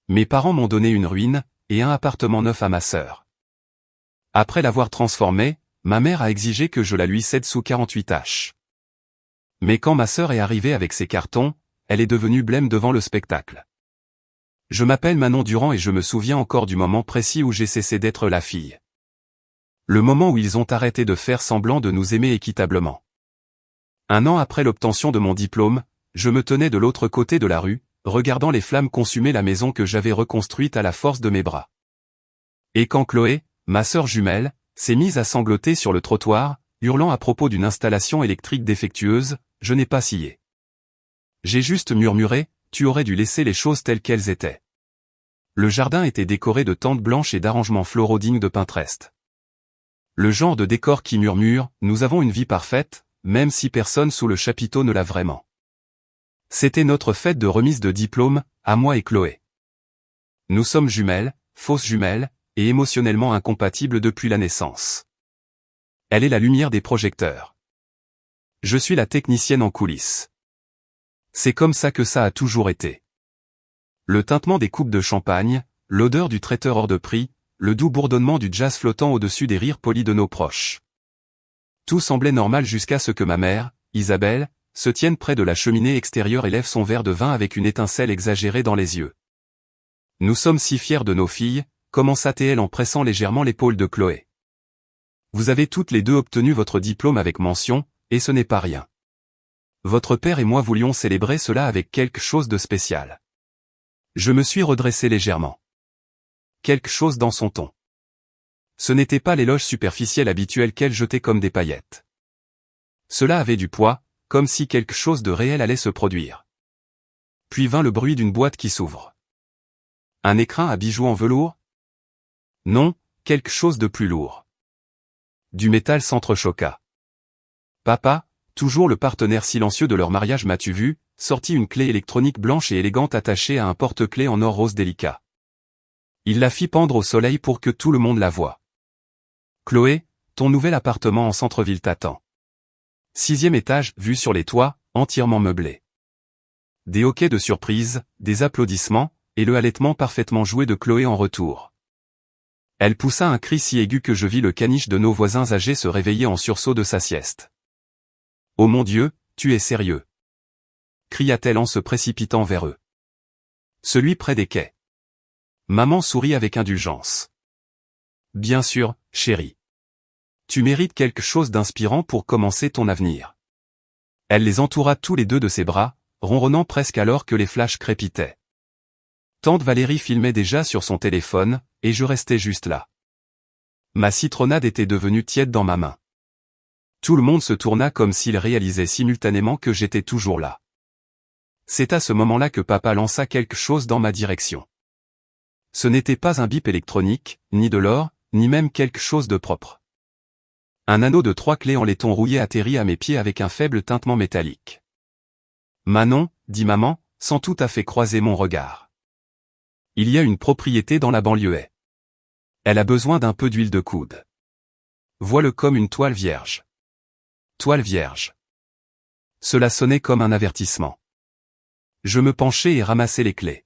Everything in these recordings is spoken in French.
Mes parents m'ont donné une ruine, et un appartement neuf à ma sœur. Après l'avoir transformé, ma mère a exigé que je la lui cède sous 48H. Mais quand ma sœur est arrivée avec ses cartons, elle est devenue blême devant le spectacle. Je m'appelle Manon Durand et je me souviens encore du moment précis où j'ai cessé d'être la fille. Le moment où ils ont arrêté de faire semblant de nous aimer équitablement. 1 an après l'obtention de mon diplôme, je me tenais de l'autre côté de la rue, regardant les flammes consumer la maison que j'avais reconstruite à la force de mes bras. Et quand Chloé, ma sœur jumelle, s'est mise à sangloter sur le trottoir, hurlant à propos d'une installation électrique défectueuse, je n'ai pas scié. J'ai juste murmuré, tu aurais dû laisser les choses telles qu'elles étaient. Le jardin était décoré de tentes blanches et d'arrangements floraux dignes de Pinterest. Le genre de décor qui murmure, nous avons une vie parfaite, même si personne sous le chapiteau ne l'a vraiment. C'était notre fête de remise de diplôme, à moi et Chloé. Nous sommes jumelles, fausses jumelles, et émotionnellement incompatibles depuis la naissance. Elle est la lumière des projecteurs. Je suis la technicienne en coulisses. C'est comme ça que ça a toujours été. Le tintement des coupes de champagne, l'odeur du traiteur hors de prix, le doux bourdonnement du jazz flottant au-dessus des rires polis de nos proches. Tout semblait normal jusqu'à ce que ma mère, Isabelle, se tienne près de la cheminée extérieure et lève son verre de vin avec une étincelle exagérée dans les yeux. Nous sommes si fiers de nos filles, commença-t-elle en pressant légèrement l'épaule de Chloé. Vous avez toutes les deux obtenu votre diplôme avec mention, et ce n'est pas rien. Votre père et moi voulions célébrer cela avec quelque chose de spécial. Je me suis redressé légèrement. Quelque chose dans son ton. Ce n'était pas l'éloge superficiel habituel qu'elle jetait comme des paillettes. Cela avait du poids, comme si quelque chose de réel allait se produire. Puis vint le bruit d'une boîte qui s'ouvre. Un écrin à bijoux en velours? Non, quelque chose de plus lourd. Du métal s'entrechoqua. Papa, toujours le partenaire silencieux de leur mariage m'as-tu vu, sortit une clé électronique blanche et élégante attachée à un porte-clés en or rose délicat. Il la fit pendre au soleil pour que tout le monde la voie. Chloé, ton nouvel appartement en centre-ville t'attend. 6e étage, vue sur les toits, entièrement meublé. Des hoquets de surprise, des applaudissements, et le halètement parfaitement joué de Chloé en retour. Elle poussa un cri si aigu que je vis le caniche de nos voisins âgés se réveiller en sursaut de sa sieste. « Oh mon Dieu, tu es sérieux » cria-t-elle en se précipitant vers eux. Celui près des quais. Maman sourit avec indulgence. « Bien sûr, chérie. Tu mérites quelque chose d'inspirant pour commencer ton avenir. » Elle les entoura tous les deux de ses bras, ronronnant presque alors que les flashs crépitaient. Tante Valérie filmait déjà sur son téléphone, et je restais juste là. Ma citronnade était devenue tiède dans ma main. Tout le monde se tourna comme s'il réalisait simultanément que j'étais toujours là. C'est à ce moment-là que papa lança quelque chose dans ma direction. Ce n'était pas un bip électronique, ni de l'or, ni même quelque chose de propre. Un anneau de 3 clés en laiton rouillé atterrit à mes pieds avec un faible tintement métallique. « Manon, dit maman, sans tout à fait croiser mon regard. Il y a une propriété dans la banlieue. Elle a besoin d'un peu d'huile de coude. Vois-le comme une toile vierge. » Toile vierge. Cela sonnait comme un avertissement. Je me penchai et ramassai les clés.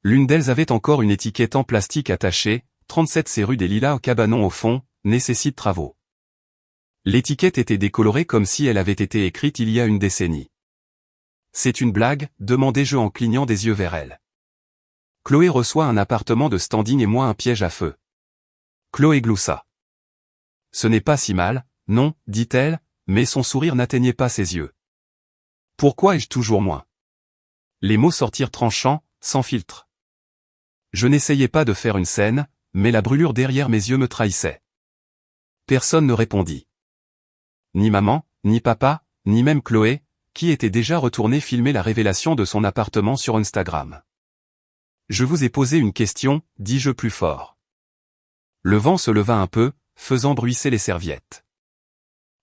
L'une d'elles avait encore une étiquette en plastique attachée, 37 c'est rue des Lilas au Cabanon au fond, nécessite travaux. L'étiquette était décolorée comme si elle avait été écrite il y a une décennie. C'est une blague, demandai-je en clignant des yeux vers elle. Chloé reçoit un appartement de standing et moi un piège à feu. Chloé gloussa. Ce n'est pas si mal, non, dit-elle, mais son sourire n'atteignait pas ses yeux. Pourquoi ai-je toujours moins? Les mots sortirent tranchants, sans filtre. Je n'essayais pas de faire une scène, mais la brûlure derrière mes yeux me trahissait. Personne ne répondit. Ni maman, ni papa, ni même Chloé, qui était déjà retournée filmer la révélation de son appartement sur Instagram. Je vous ai posé une question, dis-je plus fort. Le vent se leva un peu, faisant bruisser les serviettes.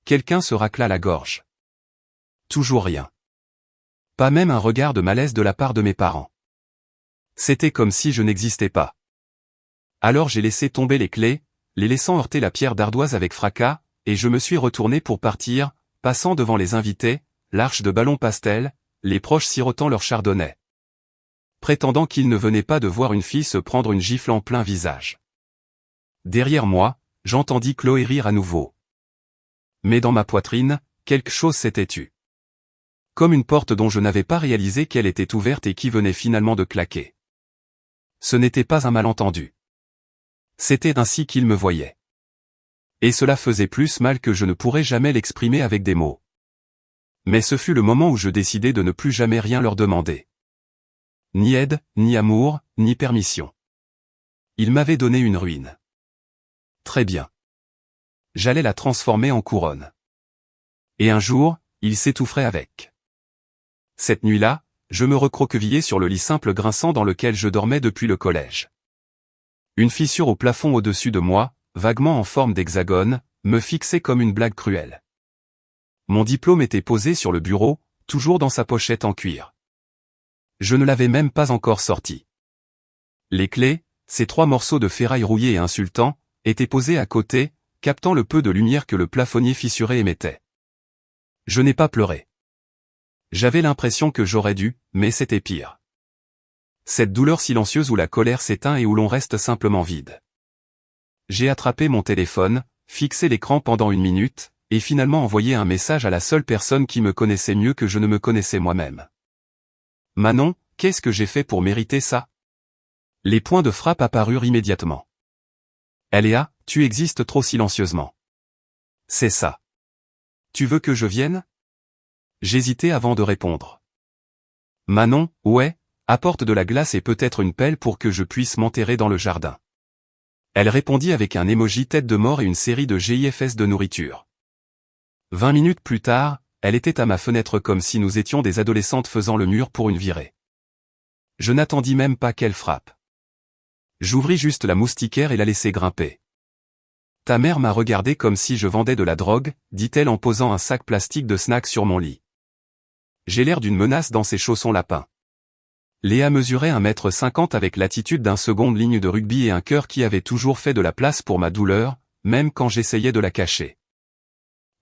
Quelqu'un se racla la gorge. Toujours rien. Pas même un regard de malaise de la part de mes parents. C'était comme si je n'existais pas. Alors j'ai laissé tomber les clés, les laissant heurter la pierre d'ardoise avec fracas, et je me suis retourné pour partir, passant devant les invités, l'arche de ballon pastel, les proches sirotant leur chardonnay. prétendant qu'il ne venait pas de voir une fille se prendre une gifle en plein visage. Derrière moi, j'entendis Chloé rire à nouveau. Mais dans ma poitrine, quelque chose s'était tu. Comme une porte dont je n'avais pas réalisé qu'elle était ouverte et qui venait finalement de claquer. Ce n'était pas un malentendu. C'était ainsi qu'il me voyait. Et cela faisait plus mal que je ne pourrais jamais l'exprimer avec des mots. Mais ce fut le moment où je décidai de ne plus jamais rien leur demander. Ni aide, ni amour, ni permission. Ils m'avaient donné une ruine. Très bien. J'allais la transformer en couronne. Et un jour, ils s'étoufferaient avec. Cette nuit-là, je me recroquevillai sur le lit simple grinçant dans lequel je dormais depuis le collège. Une fissure au plafond au-dessus de moi, vaguement en forme d'hexagone, me fixait comme une blague cruelle. Mon diplôme était posé sur le bureau, toujours dans sa pochette en cuir. Je ne l'avais même pas encore sorti. Les clés, ces 3 morceaux de ferraille rouillés et insultants, étaient posés à côté, captant le peu de lumière que le plafonnier fissuré émettait. Je n'ai pas pleuré. J'avais l'impression que j'aurais dû, mais c'était pire. Cette douleur silencieuse où la colère s'éteint et où l'on reste simplement vide. J'ai attrapé mon téléphone, fixé l'écran pendant 1 minute, et finalement envoyé un message à la seule personne qui me connaissait mieux que je ne me connaissais moi-même. Manon, qu'est-ce que j'ai fait pour mériter ça? Les points de frappe apparurent immédiatement. Léa, tu existes trop silencieusement. C'est ça. Tu veux que je vienne? J'hésitais avant de répondre. Manon, ouais, apporte de la glace et peut-être une pelle pour que je puisse m'enterrer dans le jardin. Elle répondit avec un emoji tête de mort et une série de GIFs de nourriture. 20 minutes plus tard, elle était à ma fenêtre comme si nous étions des adolescentes faisant le mur pour une virée. Je n'attendis même pas qu'elle frappe. J'ouvris juste la moustiquaire et la laissai grimper. Ta mère m'a regardé comme si je vendais de la drogue, dit-elle en posant un sac plastique de snacks sur mon lit. J'ai l'air d'une menace dans ces chaussons lapins. Léa mesurait 1,50 m avec l'attitude d'un seconde ligne de rugby et un cœur qui avait toujours fait de la place pour ma douleur, même quand j'essayais de la cacher.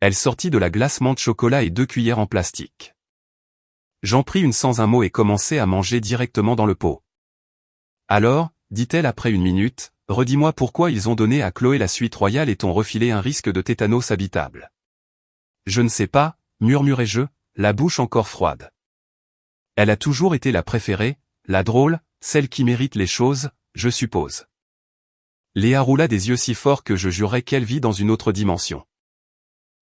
Elle sortit de la glace menthe chocolat et 2 cuillères en plastique. J'en pris une sans un mot et commençai à manger directement dans le pot. Alors, dit-elle après 1 minute, redis-moi pourquoi ils ont donné à Chloé la suite royale et t'ont refilé un risque de tétanos habitable. Je ne sais pas, murmurai-je, la bouche encore froide. Elle a toujours été la préférée, la drôle, celle qui mérite les choses, je suppose. Léa roula des yeux si forts que je jurais qu'elle vit dans une autre dimension.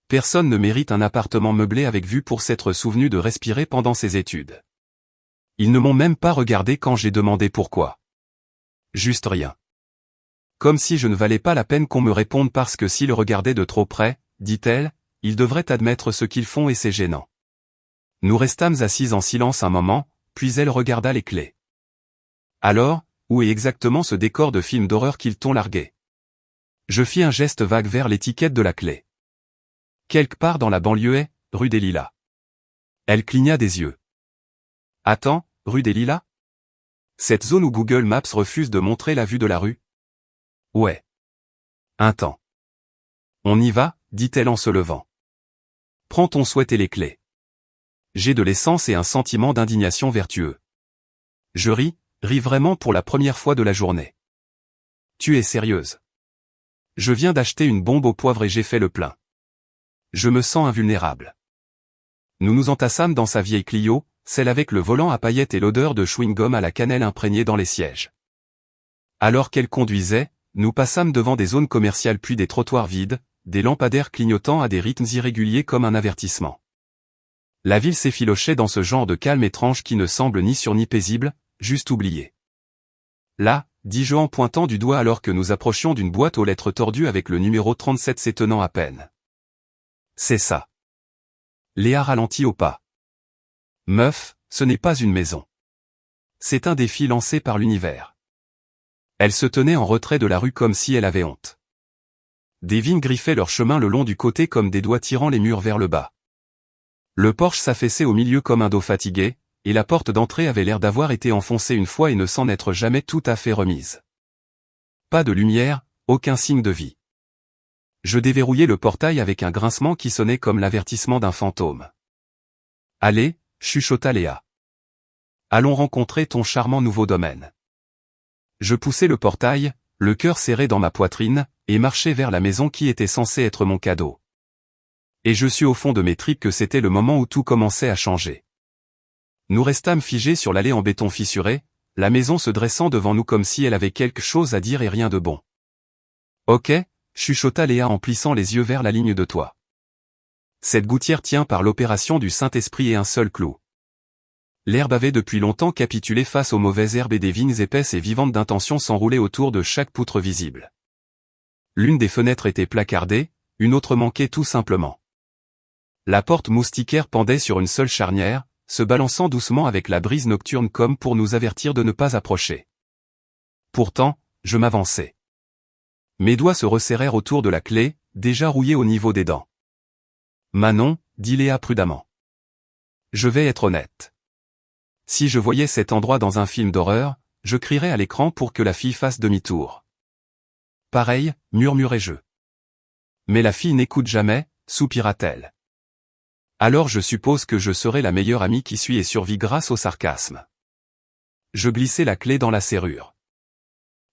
Personne ne mérite un appartement meublé avec vue pour s'être souvenu de respirer pendant ses études. Ils ne m'ont même pas regardé quand j'ai demandé pourquoi. Juste rien. Comme si je ne valais pas la peine qu'on me réponde parce que s'ils regardaient de trop près, dit-elle, ils devraient admettre ce qu'ils font et c'est gênant. Nous restâmes assises en silence un moment, puis elle regarda les clés. Alors, où est exactement ce décor de film d'horreur qu'ils t'ont largué? Je fis un geste vague vers l'étiquette de la clé. Quelque part dans la banlieue, rue des Lilas. Elle cligna des yeux. Attends, rue des Lilas? Cette zone où Google Maps refuse de montrer la vue de la rue? Ouais. Un temps. On y va, dit-elle en se levant. Prends ton souhait et les clés. J'ai de l'essence et un sentiment d'indignation vertueux. Je ris vraiment pour la première fois de la journée. Tu es sérieuse? Je viens d'acheter une bombe au poivre et j'ai fait le plein. Je me sens invulnérable. Nous nous entassâmes dans sa vieille Clio, celle avec le volant à paillettes et l'odeur de chewing-gum à la cannelle imprégnée dans les sièges. Alors qu'elle conduisait, nous passâmes devant des zones commerciales puis des trottoirs vides, des lampadaires clignotant à des rythmes irréguliers comme un avertissement. La ville s'effilochait dans ce genre de calme étrange qui ne semble ni sûr ni paisible, juste oublié. Là, dis-je en pointant du doigt alors que nous approchions d'une boîte aux lettres tordues avec le numéro 37 s'étonnant à peine. C'est ça. Léa ralentit au pas. Meuf, ce n'est pas une maison. C'est un défi lancé par l'univers. Elle se tenait en retrait de la rue comme si elle avait honte. Des vignes griffaient leur chemin le long du côté comme des doigts tirant les murs vers le bas. Le porche s'affaissait au milieu comme un dos fatigué, et la porte d'entrée avait l'air d'avoir été enfoncée une fois et ne s'en être jamais tout à fait remise. Pas de lumière, aucun signe de vie. Je déverrouillai le portail avec un grincement qui sonnait comme l'avertissement d'un fantôme. Allez, chuchota Léa. Allons rencontrer ton charmant nouveau domaine. Je poussai le portail, le cœur serré dans ma poitrine, et marchai vers la maison qui était censée être mon cadeau. Et je sus au fond de mes tripes que c'était le moment où tout commençait à changer. Nous restâmes figés sur l'allée en béton fissuré, la maison se dressant devant nous comme si elle avait quelque chose à dire et rien de bon. « Ok », chuchota Léa en plissant les yeux vers la ligne de toit. Cette gouttière tient par l'opération du Saint-Esprit et un seul clou. L'herbe avait depuis longtemps capitulé face aux mauvaises herbes et des vignes épaisses et vivantes d'intention s'enroulaient autour de chaque poutre visible. L'une des fenêtres était placardée, une autre manquait tout simplement. La porte moustiquaire pendait sur une seule charnière, se balançant doucement avec la brise nocturne comme pour nous avertir de ne pas approcher. Pourtant, je m'avançai. Mes doigts se resserrèrent autour de la clé, déjà rouillée au niveau des dents. « Manon », dit Léa prudemment. « Je vais être honnête. Si je voyais cet endroit dans un film d'horreur, je crierais à l'écran pour que la fille fasse demi-tour. »« Pareil », murmurai-je. « Mais la fille n'écoute jamais », soupira-t-elle. « Alors je suppose que je serai la meilleure amie qui suit et survit grâce au sarcasme. » Je glissai la clé dans la serrure.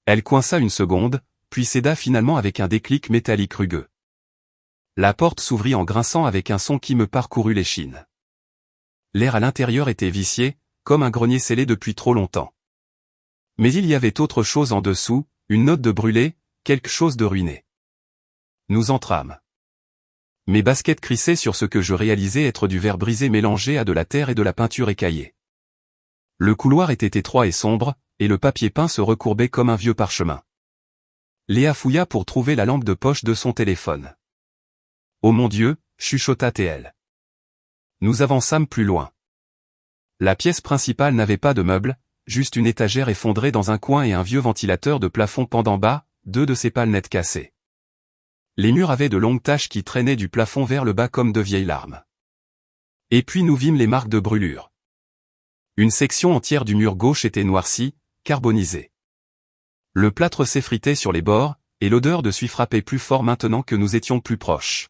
Elle coinça une seconde, puis céda finalement avec un déclic métallique rugueux. La porte s'ouvrit en grinçant avec un son qui me parcourut l'échine. L'air à l'intérieur était vicié, comme un grenier scellé depuis trop longtemps. Mais il y avait autre chose en dessous, une note de brûlé, quelque chose de ruiné. Nous entrâmes. Mes baskets crissaient sur ce que je réalisais être du verre brisé mélangé à de la terre et de la peinture écaillée. Le couloir était étroit et sombre, et le papier peint se recourbait comme un vieux parchemin. Léa fouilla pour trouver la lampe de poche de son téléphone. « Oh mon Dieu !» chuchota-t-elle. Nous avançâmes plus loin. La pièce principale n'avait pas de meubles, juste une étagère effondrée dans un coin et un vieux ventilateur de plafond pendant bas, deux de ses pales nettes cassées. Les murs avaient de longues taches qui traînaient du plafond vers le bas comme de vieilles larmes. Et puis nous vîmes les marques de brûlure. Une section entière du mur gauche était noircie, carbonisée. Le plâtre s'effritait sur les bords, et l'odeur de suie frappait plus fort maintenant que nous étions plus proches.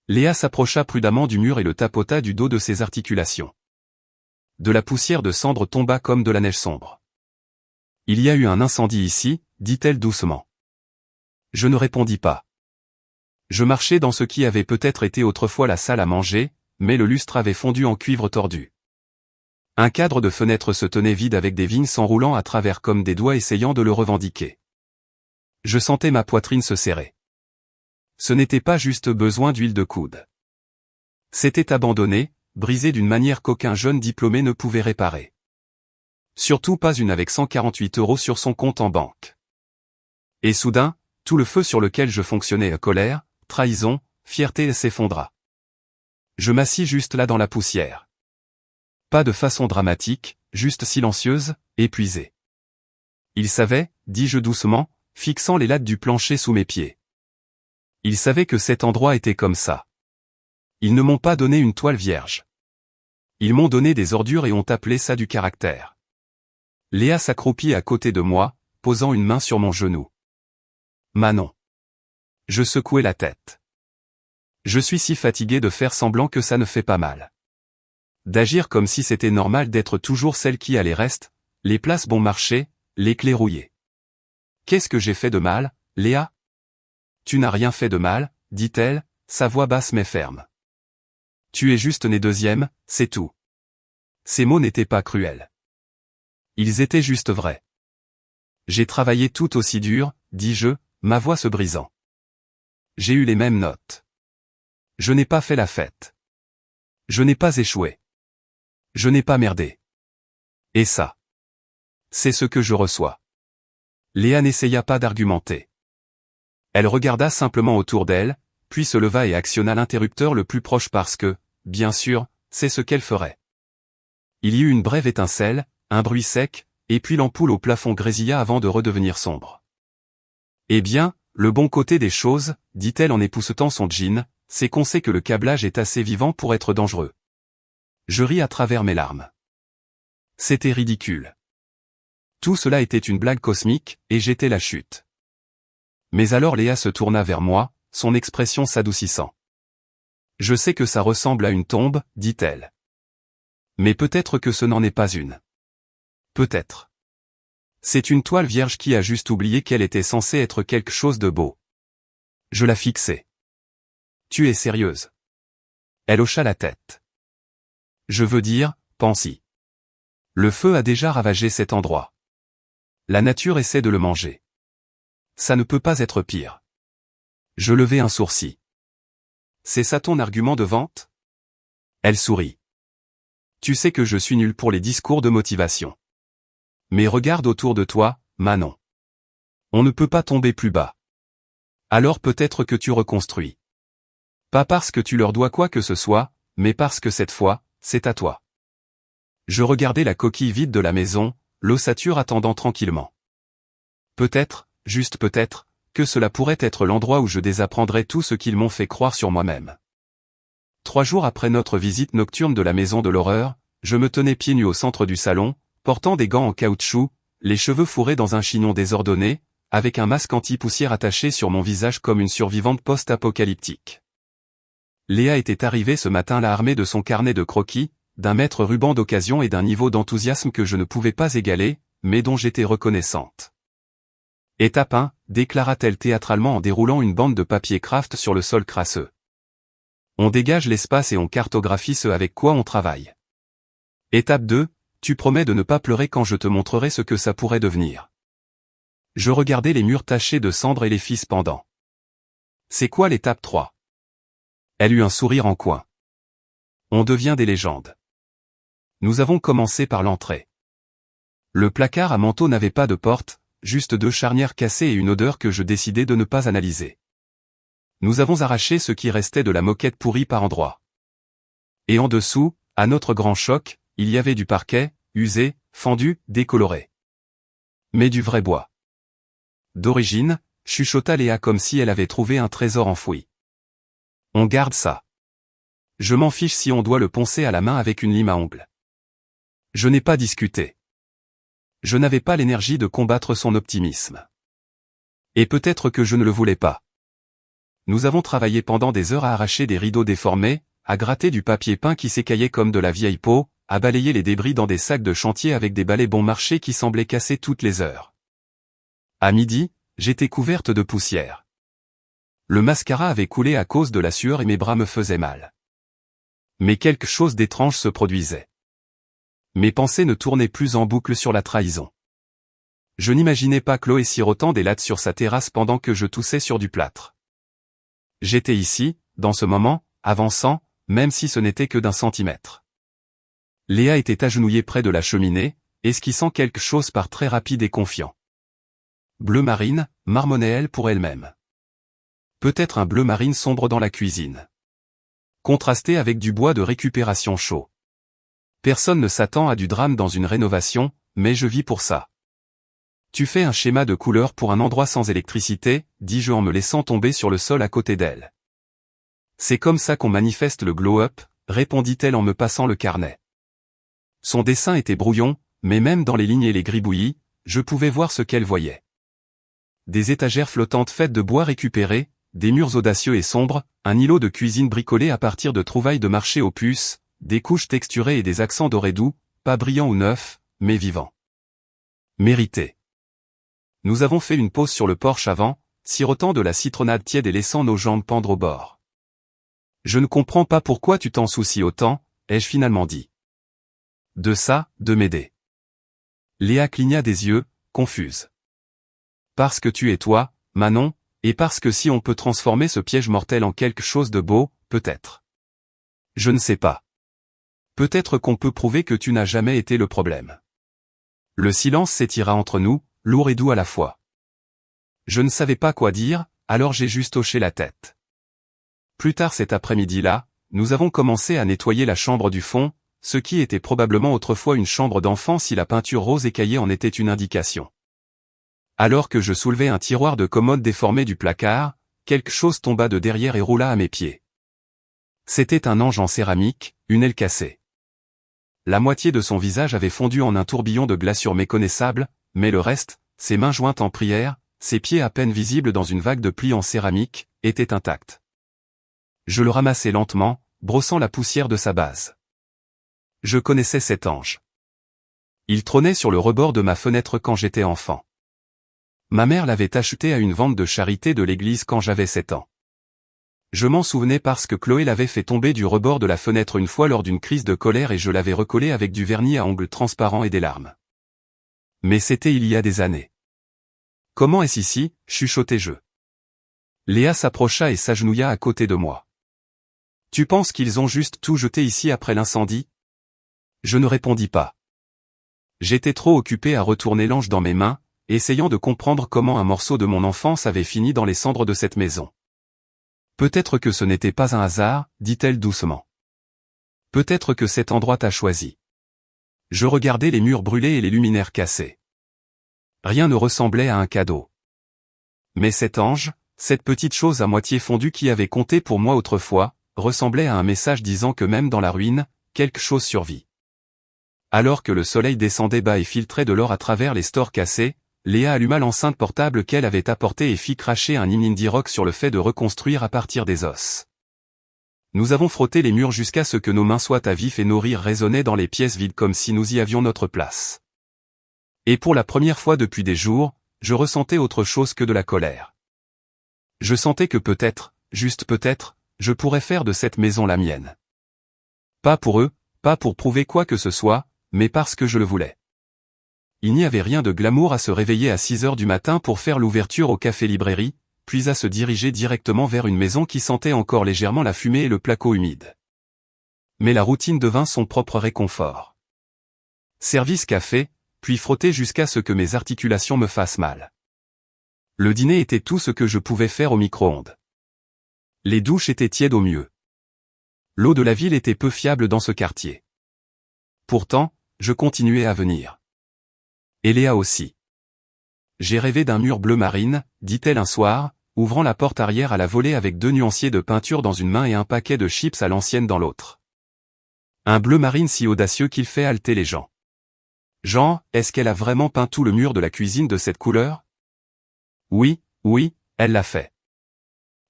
Léa s'approcha prudemment du mur et le tapota du dos de ses articulations. De la poussière de cendre tomba comme de la neige sombre. « Il y a eu un incendie ici », dit-elle doucement. Je ne répondis pas. Je marchais dans ce qui avait peut-être été autrefois la salle à manger, mais le lustre avait fondu en cuivre tordu. Un cadre de fenêtre se tenait vide avec des vignes s'enroulant à travers comme des doigts essayant de le revendiquer. Je sentais ma poitrine se serrer. Ce n'était pas juste besoin d'huile de coude. C'était abandonné, brisé d'une manière qu'aucun jeune diplômé ne pouvait réparer. Surtout pas une avec 148 € sur son compte en banque. Et soudain, tout le feu sur lequel je fonctionnais à colère, trahison, fierté s'effondra. Je m'assis juste là dans la poussière. Pas de façon dramatique, juste silencieuse, épuisée. Il savait, dis-je doucement, fixant les lattes du plancher sous mes pieds. Il savait que cet endroit était comme ça. Ils ne m'ont pas donné une toile vierge. Ils m'ont donné des ordures et ont appelé ça du caractère. Léa s'accroupit à côté de moi, posant une main sur mon genou. Manon. Je secouai la tête. Je suis si fatigué de faire semblant que ça ne fait pas mal. D'agir comme si c'était normal d'être toujours celle qui a les restes, les places bon marché, les clés rouillées. Qu'est-ce que j'ai fait de mal, Léa ? Tu n'as rien fait de mal, dit-elle, sa voix basse mais ferme. Tu es juste né deuxième, c'est tout. Ces mots n'étaient pas cruels. Ils étaient juste vrais. J'ai travaillé tout aussi dur, dis-je, ma voix se brisant. J'ai eu les mêmes notes. Je n'ai pas fait la fête. Je n'ai pas échoué. Je n'ai pas merdé. Et ça. C'est ce que je reçois. Léa n'essaya pas d'argumenter. Elle regarda simplement autour d'elle, puis se leva et actionna l'interrupteur le plus proche parce que, bien sûr, c'est ce qu'elle ferait. Il y eut une brève étincelle, un bruit sec, et puis l'ampoule au plafond grésilla avant de redevenir sombre. Eh bien, le bon côté des choses, dit-elle en époussetant son jean, c'est qu'on sait que le câblage est assez vivant pour être dangereux. Je ris à travers mes larmes. C'était ridicule. Tout cela était une blague cosmique, et j'étais la chute. Mais alors Léa se tourna vers moi, son expression s'adoucissant. « Je sais que ça ressemble à une tombe, dit-elle. Mais peut-être que ce n'en est pas une. Peut-être. C'est une toile vierge qui a juste oublié qu'elle était censée être quelque chose de beau. Je la fixai. Tu es sérieuse? Elle hocha la tête. Je veux dire, pense-y. Le feu a déjà ravagé cet endroit. La nature essaie de le manger. Ça ne peut pas être pire. Je levai un sourcil. C'est ça ton argument de vente? Elle sourit. Tu sais que je suis nul pour les discours de motivation. Mais regarde autour de toi, Manon. On ne peut pas tomber plus bas. Alors peut-être que tu reconstruis. Pas parce que tu leur dois quoi que ce soit, mais parce que cette fois, c'est à toi. Je regardais la coquille vide de la maison, l'ossature attendant tranquillement. Peut-être, juste peut-être, que cela pourrait être l'endroit où je désapprendrais tout ce qu'ils m'ont fait croire sur moi-même. 3 jours après notre visite nocturne de la maison de l'horreur, je me tenais pieds nus au centre du salon, portant des gants en caoutchouc, les cheveux fourrés dans un chignon désordonné, avec un masque anti-poussière attaché sur mon visage comme une survivante post-apocalyptique. Léa était arrivée ce matin-là armée de son carnet de croquis, d'un mètre ruban d'occasion et d'un niveau d'enthousiasme que je ne pouvais pas égaler, mais dont j'étais reconnaissante. Étape 1, déclara-t-elle théâtralement en déroulant une bande de papier craft sur le sol crasseux. On dégage l'espace et on cartographie ce avec quoi on travaille. Étape 2, tu promets de ne pas pleurer quand je te montrerai ce que ça pourrait devenir. Je regardais les murs tachés de cendres et les fils pendants. C'est quoi l'étape 3? Elle eut un sourire en coin. On devient des légendes. Nous avons commencé par l'entrée. Le placard à manteau n'avait pas de porte, juste 2 charnières cassées et une odeur que je décidai de ne pas analyser. Nous avons arraché ce qui restait de la moquette pourrie par endroits. Et en dessous, à notre grand choc, il y avait du parquet, usé, fendu, décoloré. Mais du vrai bois. D'origine, chuchota Léa comme si elle avait trouvé un trésor enfoui. On garde ça. Je m'en fiche si on doit le poncer à la main avec une lime à ongles. Je n'ai pas discuté. Je n'avais pas l'énergie de combattre son optimisme. Et peut-être que je ne le voulais pas. Nous avons travaillé pendant des heures à arracher des rideaux déformés, à gratter du papier peint qui s'écaillait comme de la vieille peau, à balayer les débris dans des sacs de chantier avec des balais bon marché qui semblaient casser toutes les heures. À midi, j'étais couverte de poussière. Le mascara avait coulé à cause de la sueur et mes bras me faisaient mal. Mais quelque chose d'étrange se produisait. Mes pensées ne tournaient plus en boucle sur la trahison. Je n'imaginais pas Chloé sirotant des lattes sur sa terrasse pendant que je toussais sur du plâtre. J'étais ici, dans ce moment, avançant, même si ce n'était que d'1 centimètre. Léa était agenouillée près de la cheminée, esquissant quelque chose par très rapide et confiant. Bleu marine, marmonnait-elle pour elle-même. Peut-être un bleu marine sombre dans la cuisine. Contrasté avec du bois de récupération chaud. Personne ne s'attend à du drame dans une rénovation, mais je vis pour ça. Tu fais un schéma de couleur pour un endroit sans électricité, dis-je en me laissant tomber sur le sol à côté d'elle. C'est comme ça qu'on manifeste le glow-up, répondit-elle en me passant le carnet. Son dessin était brouillon, mais même dans les lignes et les gribouillis, je pouvais voir ce qu'elle voyait. Des étagères flottantes faites de bois récupéré, des murs audacieux et sombres, un îlot de cuisine bricolé à partir de trouvailles de marché aux puces, des couches texturées et des accents dorés doux, pas brillants ou neufs, mais vivants. Mérité. Nous avons fait une pause sur le porche avant, sirotant de la citronnade tiède et laissant nos jambes pendre au bord. Je ne comprends pas pourquoi tu t'en soucies autant, ai-je finalement dit. De ça, de m'aider. Léa cligna des yeux, confuse. Parce que tu es toi, Manon, et parce que si on peut transformer ce piège mortel en quelque chose de beau, peut-être. Je ne sais pas. Peut-être qu'on peut prouver que tu n'as jamais été le problème. Le silence s'étira entre nous, lourd et doux à la fois. Je ne savais pas quoi dire, alors j'ai juste hoché la tête. Plus tard cet après-midi-là, nous avons commencé à nettoyer la chambre du fond, ce qui était probablement autrefois une chambre d'enfant si la peinture rose écaillée en était une indication. Alors que je soulevais un tiroir de commode déformé du placard, quelque chose tomba de derrière et roula à mes pieds. C'était un ange en céramique, une aile cassée. La moitié de son visage avait fondu en un tourbillon de glaçure méconnaissable, mais le reste, ses mains jointes en prière, ses pieds à peine visibles dans une vague de plis en céramique, était intact. Je le ramassai lentement, brossant la poussière de sa base. Je connaissais cet ange. Il trônait sur le rebord de ma fenêtre quand j'étais enfant. Ma mère l'avait acheté à une vente de charité de l'église quand j'avais 7 ans. Je m'en souvenais parce que Chloé l'avait fait tomber du rebord de la fenêtre une fois lors d'une crise de colère et je l'avais recollé avec du vernis à ongles transparents et des larmes. Mais c'était il y a des années. Comment est-ce ici, chuchotai-je. Léa s'approcha et s'agenouilla à côté de moi. Tu penses qu'ils ont juste tout jeté ici après l'incendie? Je ne répondis pas. J'étais trop occupé à retourner l'ange dans mes mains, essayant de comprendre comment un morceau de mon enfance avait fini dans les cendres de cette maison. Peut-être que ce n'était pas un hasard, dit-elle doucement. Peut-être que cet endroit t'a choisi. Je regardais les murs brûlés et les luminaires cassés. Rien ne ressemblait à un cadeau. Mais cet ange, cette petite chose à moitié fondue qui avait compté pour moi autrefois, ressemblait à un message disant que même dans la ruine, quelque chose survit. Alors que le soleil descendait bas et filtrait de l'or à travers les stores cassés, Léa alluma l'enceinte portable qu'elle avait apportée et fit cracher un hymne indie rock sur le fait de reconstruire à partir des os. Nous avons frotté les murs jusqu'à ce que nos mains soient à vif et nos rires résonnaient dans les pièces vides comme si nous y avions notre place. Et pour la première fois depuis des jours, je ressentais autre chose que de la colère. Je sentais que peut-être, juste peut-être, je pourrais faire de cette maison la mienne. Pas pour eux, pas pour prouver quoi que ce soit, mais parce que je le voulais. Il n'y avait rien de glamour à se réveiller à 6 heures du matin pour faire l'ouverture au café-librairie, puis à se diriger directement vers une maison qui sentait encore légèrement la fumée et le placo humide. Mais la routine devint son propre réconfort. Service café, puis frotter jusqu'à ce que mes articulations me fassent mal. Le dîner était tout ce que je pouvais faire au micro-ondes. Les douches étaient tièdes au mieux. L'eau de la ville était peu fiable dans ce quartier. Pourtant, je continuais à venir. Et Léa aussi. J'ai rêvé d'un mur bleu marine, dit-elle un soir, ouvrant la porte arrière à la volée avec 2 nuanciers de peinture dans une main et un paquet de chips à l'ancienne dans l'autre. Un bleu marine si audacieux qu'il fait halter les gens. Jean, est-ce qu'elle a vraiment peint tout le mur de la cuisine de cette couleur? Oui, elle l'a fait.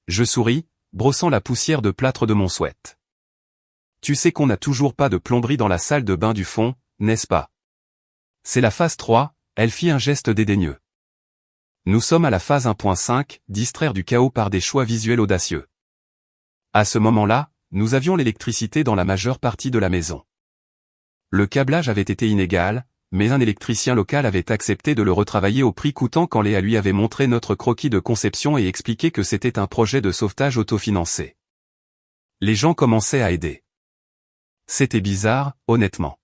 Je souris, brossant la poussière de plâtre de mon sweat. Tu sais qu'on n'a toujours pas de plomberie dans la salle de bain du fond, n'est-ce pas? C'est la phase 3, elle fit un geste dédaigneux. Nous sommes à la phase 1.5, distraire du chaos par des choix visuels audacieux. À ce moment-là, nous avions l'électricité dans la majeure partie de la maison. Le câblage avait été inégal, mais un électricien local avait accepté de le retravailler au prix coûtant quand Léa lui avait montré notre croquis de conception et expliqué que c'était un projet de sauvetage autofinancé. Les gens commençaient à aider. C'était bizarre, honnêtement.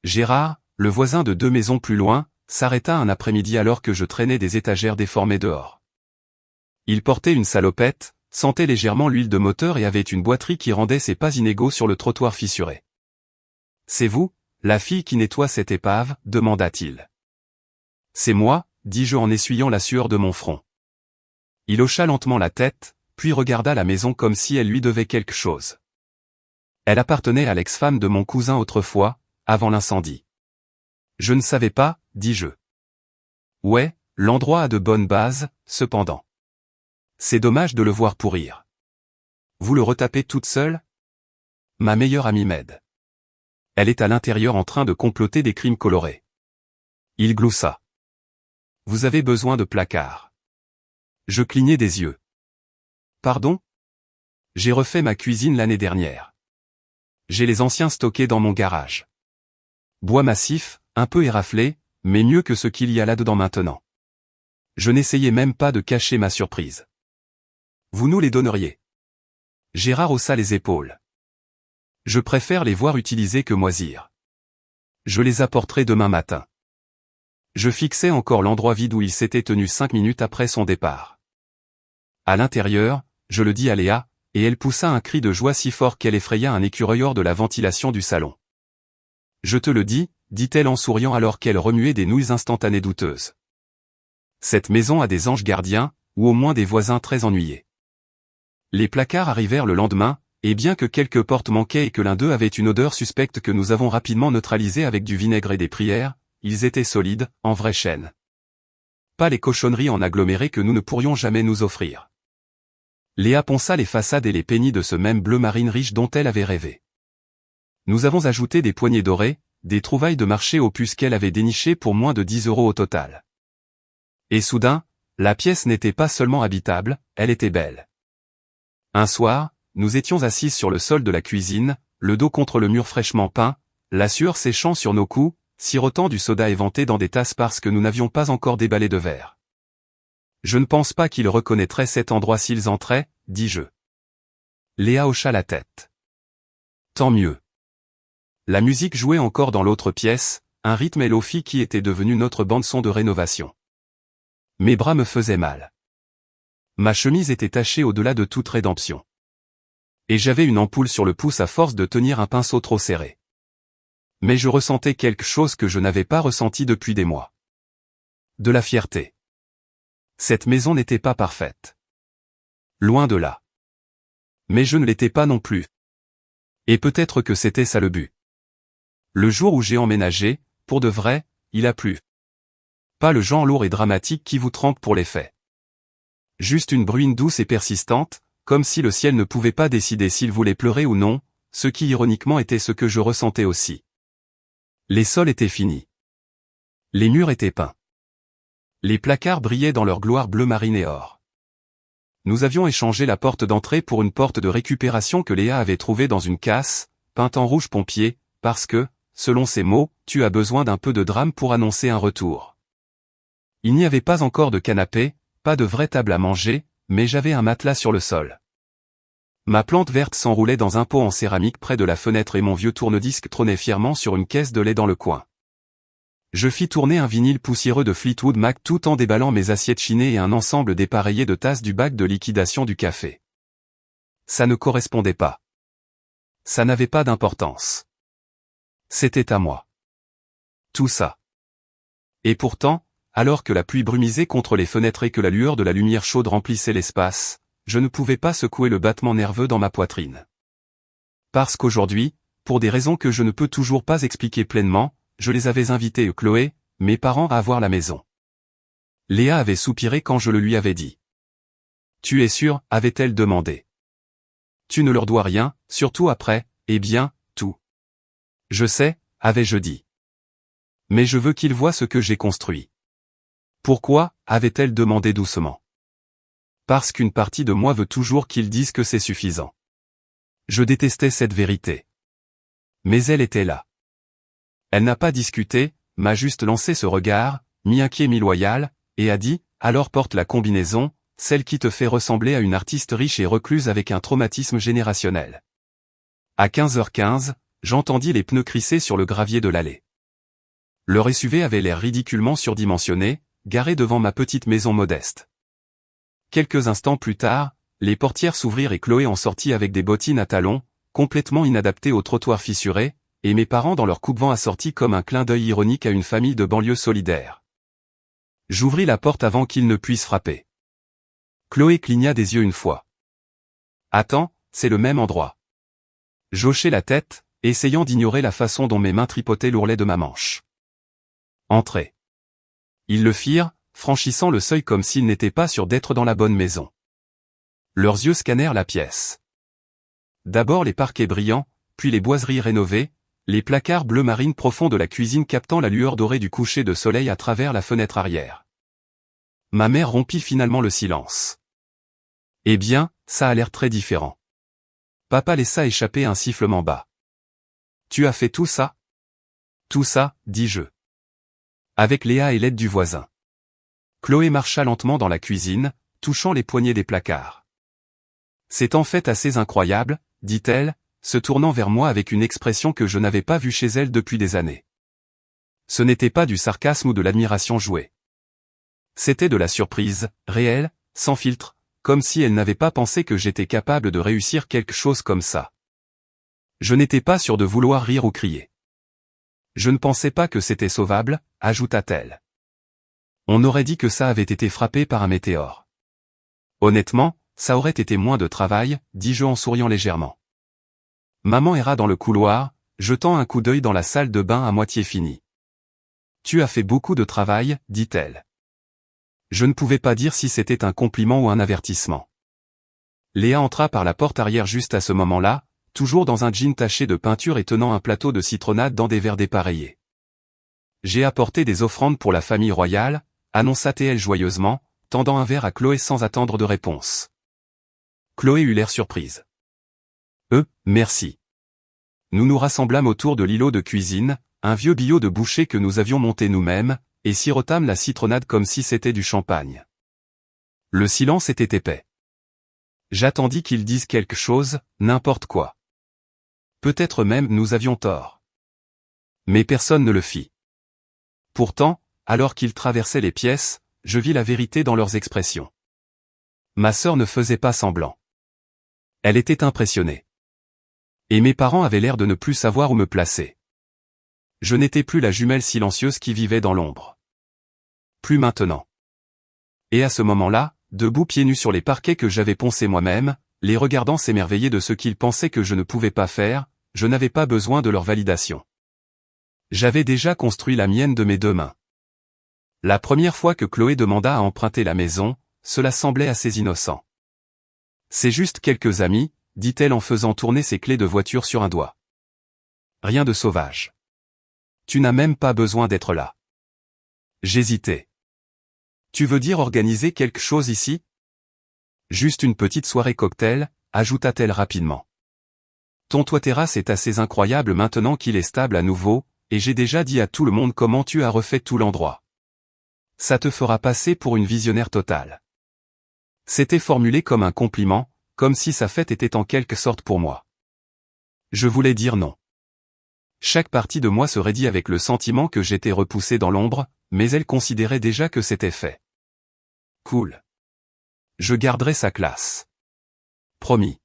Gérard, le voisin de 2 maisons plus loin, s'arrêta un après-midi alors que je traînais des étagères déformées dehors. Il portait une salopette, sentait légèrement l'huile de moteur et avait une boiterie qui rendait ses pas inégaux sur le trottoir fissuré. « C'est vous, la fille qui nettoie cette épave ?» demanda-t-il. « C'est moi », dis-je en essuyant la sueur de mon front. Il hocha lentement la tête, puis regarda la maison comme si elle lui devait quelque chose. Elle appartenait à l'ex-femme de mon cousin autrefois, avant l'incendie. Je ne savais pas, dis-je. Ouais, l'endroit a de bonnes bases, cependant. C'est dommage de le voir pourrir. Vous le retapez toute seule? Ma meilleure amie m'aide. Elle est à l'intérieur en train de comploter des crimes colorés. Il gloussa. Vous avez besoin de placards. Je clignai des yeux. Pardon? J'ai refait ma cuisine l'année dernière. J'ai les anciens stockés dans mon garage. Bois massif, un peu éraflé, mais mieux que ce qu'il y a là-dedans maintenant. Je n'essayais même pas de cacher ma surprise. Vous nous les donneriez? Gérard haussa les épaules. Je préfère les voir utilisés que moisir. Je les apporterai demain matin. Je fixais encore l'endroit vide où il s'était tenu 5 minutes après son départ. À l'intérieur, je le dis à Léa, et elle poussa un cri de joie si fort qu'elle effraya un écureuil hors de la ventilation du salon. Je te le dis, dit-elle en souriant alors qu'elle remuait des nouilles instantanées douteuses. Cette maison a des anges gardiens, ou au moins des voisins très ennuyés. Les placards arrivèrent le lendemain, et bien que quelques portes manquaient et que l'un d'eux avait une odeur suspecte que nous avons rapidement neutralisée avec du vinaigre et des prières, ils étaient solides, en vraie chaîne. Pas les cochonneries en aggloméré que nous ne pourrions jamais nous offrir. Léa ponça les façades et les peignit de ce même bleu marine riche dont elle avait rêvé. Nous avons ajouté des poignées dorées, des trouvailles de marché aux puces qu'elle avait dénichées pour moins de 10 € au total. Et soudain, la pièce n'était pas seulement habitable, elle était belle. Un soir, nous étions assises sur le sol de la cuisine, le dos contre le mur fraîchement peint, la sueur séchant sur nos cous, sirotant du soda éventé dans des tasses parce que nous n'avions pas encore déballé de verre. Je ne pense pas qu'ils reconnaîtraient cet endroit s'ils entraient, dis-je. Léa hocha la tête. Tant mieux. La musique jouait encore dans l'autre pièce, un rythme lo-fi qui était devenu notre bande-son de rénovation. Mes bras me faisaient mal. Ma chemise était tachée au-delà de toute rédemption. Et j'avais une ampoule sur le pouce à force de tenir un pinceau trop serré. Mais je ressentais quelque chose que je n'avais pas ressenti depuis des mois. De la fierté. Cette maison n'était pas parfaite. Loin de là. Mais je ne l'étais pas non plus. Et peut-être que c'était ça le but. Le jour où j'ai emménagé, pour de vrai, il a plu. Pas le genre lourd et dramatique qui vous trempe pour les faits. Juste une bruine douce et persistante, comme si le ciel ne pouvait pas décider s'il voulait pleurer ou non, ce qui ironiquement était ce que je ressentais aussi. Les sols étaient finis. Les murs étaient peints. Les placards brillaient dans leur gloire bleu marine et or. Nous avions échangé la porte d'entrée pour une porte de récupération que Léa avait trouvée dans une casse, peinte en rouge pompier, parce que, selon ses mots, tu as besoin d'un peu de drame pour annoncer un retour. Il n'y avait pas encore de canapé, pas de vraie table à manger, mais j'avais un matelas sur le sol. Ma plante verte s'enroulait dans un pot en céramique près de la fenêtre et mon vieux tourne-disque trônait fièrement sur une caisse de lait dans le coin. Je fis tourner un vinyle poussiéreux de Fleetwood Mac tout en déballant mes assiettes chinées et un ensemble dépareillé de tasses du bac de liquidation du café. Ça ne correspondait pas. Ça n'avait pas d'importance. C'était à moi. Tout ça. Et pourtant, alors que la pluie brumisait contre les fenêtres et que la lueur de la lumière chaude remplissait l'espace, je ne pouvais pas secouer le battement nerveux dans ma poitrine. Parce qu'aujourd'hui, pour des raisons que je ne peux toujours pas expliquer pleinement, je les avais invités Chloé, mes parents à voir la maison. Léa avait soupiré quand je le lui avais dit. Tu es sûr, avait-elle demandé. Tu ne leur dois rien, surtout après, eh bien, tout. Je sais, avais-je dit. Mais je veux qu'ils voient ce que j'ai construit. Pourquoi, avait-elle demandé doucement. Parce qu'une partie de moi veut toujours qu'ils disent que c'est suffisant. Je détestais cette vérité. Mais elle était là. Elle n'a pas discuté, m'a juste lancé ce regard, mi-inquiet mi-loyal, et a dit, alors porte la combinaison, celle qui te fait ressembler à une artiste riche et recluse avec un traumatisme générationnel. À 15h15, j'entendis les pneus crisser sur le gravier de l'allée. Leur SUV avait l'air ridiculement surdimensionné, garé devant ma petite maison modeste. Quelques instants plus tard, les portières s'ouvrirent et Chloé en sortit avec des bottines à talons, complètement inadaptées au trottoir fissuré, et mes parents dans leur coupe-vent assortis comme un clin d'œil ironique à une famille de banlieue solidaire. J'ouvris la porte avant qu'ils ne puissent frapper. Chloé cligna des yeux une fois. Attends, c'est le même endroit. J'hochai la tête, essayant d'ignorer la façon dont mes mains tripotaient l'ourlet de ma manche. Entrez. Ils le firent, franchissant le seuil comme s'ils n'étaient pas sûrs d'être dans la bonne maison. Leurs yeux scannèrent la pièce. D'abord les parquets brillants, puis les boiseries rénovées, les placards bleu marine profonds de la cuisine captant la lueur dorée du coucher de soleil à travers la fenêtre arrière. Ma mère rompit finalement le silence. Eh bien, ça a l'air très différent. Papa laissa échapper un sifflement bas. Tu as fait tout ça? Tout ça, dis-je. Avec Léa et l'aide du voisin. Chloé marcha lentement dans la cuisine, touchant les poignées des placards. C'est en fait assez incroyable, dit-elle, se tournant vers moi avec une expression que je n'avais pas vue chez elle depuis des années. Ce n'était pas du sarcasme ou de l'admiration jouée. C'était de la surprise, réelle, sans filtre, comme si elle n'avait pas pensé que j'étais capable de réussir quelque chose comme ça. Je n'étais pas sûr de vouloir rire ou crier. Je ne pensais pas que c'était sauvable, ajouta-t-elle. On aurait dit que ça avait été frappé par un météore. Honnêtement, ça aurait été moins de travail, dis-je en souriant légèrement. Maman erra dans le couloir, jetant un coup d'œil dans la salle de bain à moitié finie. Tu as fait beaucoup de travail, dit-elle. Je ne pouvais pas dire si c'était un compliment ou un avertissement. Léa entra par la porte arrière juste à ce moment-là, toujours dans un jean taché de peinture et tenant un plateau de citronnade dans des verres dépareillés. J'ai apporté des offrandes pour la famille royale, annonça-t-elle joyeusement, tendant un verre à Chloé sans attendre de réponse. Chloé eut l'air surprise. Merci. Nous nous rassemblâmes autour de l'îlot de cuisine, un vieux billot de boucher que nous avions monté nous-mêmes, et sirotâmes la citronnade comme si c'était du champagne. Le silence était épais. J'attendis qu'ils disent quelque chose, n'importe quoi. Peut-être même nous avions tort. Mais personne ne le fit. Pourtant, alors qu'ils traversaient les pièces, je vis la vérité dans leurs expressions. Ma sœur ne faisait pas semblant. Elle était impressionnée. Et mes parents avaient l'air de ne plus savoir où me placer. Je n'étais plus la jumelle silencieuse qui vivait dans l'ombre. Plus maintenant. Et à ce moment-là, debout pieds nus sur les parquets que j'avais poncés moi-même, les regardant s'émerveiller de ce qu'ils pensaient que je ne pouvais pas faire, je n'avais pas besoin de leur validation. J'avais déjà construit la mienne de mes deux mains. La première fois que Chloé demanda à emprunter la maison, cela semblait assez innocent. C'est juste quelques amis, dit-elle en faisant tourner ses clés de voiture sur un doigt. Rien de sauvage. Tu n'as même pas besoin d'être là. J'hésitais. Tu veux dire organiser quelque chose ici? Juste une petite soirée cocktail, ajouta-t-elle rapidement. Ton toit terrasse est assez incroyable maintenant qu'il est stable à nouveau, et j'ai déjà dit à tout le monde comment tu as refait tout l'endroit. Ça te fera passer pour une visionnaire totale. C'était formulé comme un compliment, comme si sa fête était en quelque sorte pour moi. Je voulais dire non. Chaque partie de moi se raidit avec le sentiment que j'étais repoussé dans l'ombre, mais elle considérait déjà que c'était fait. Cool. Je garderai sa classe. Promis.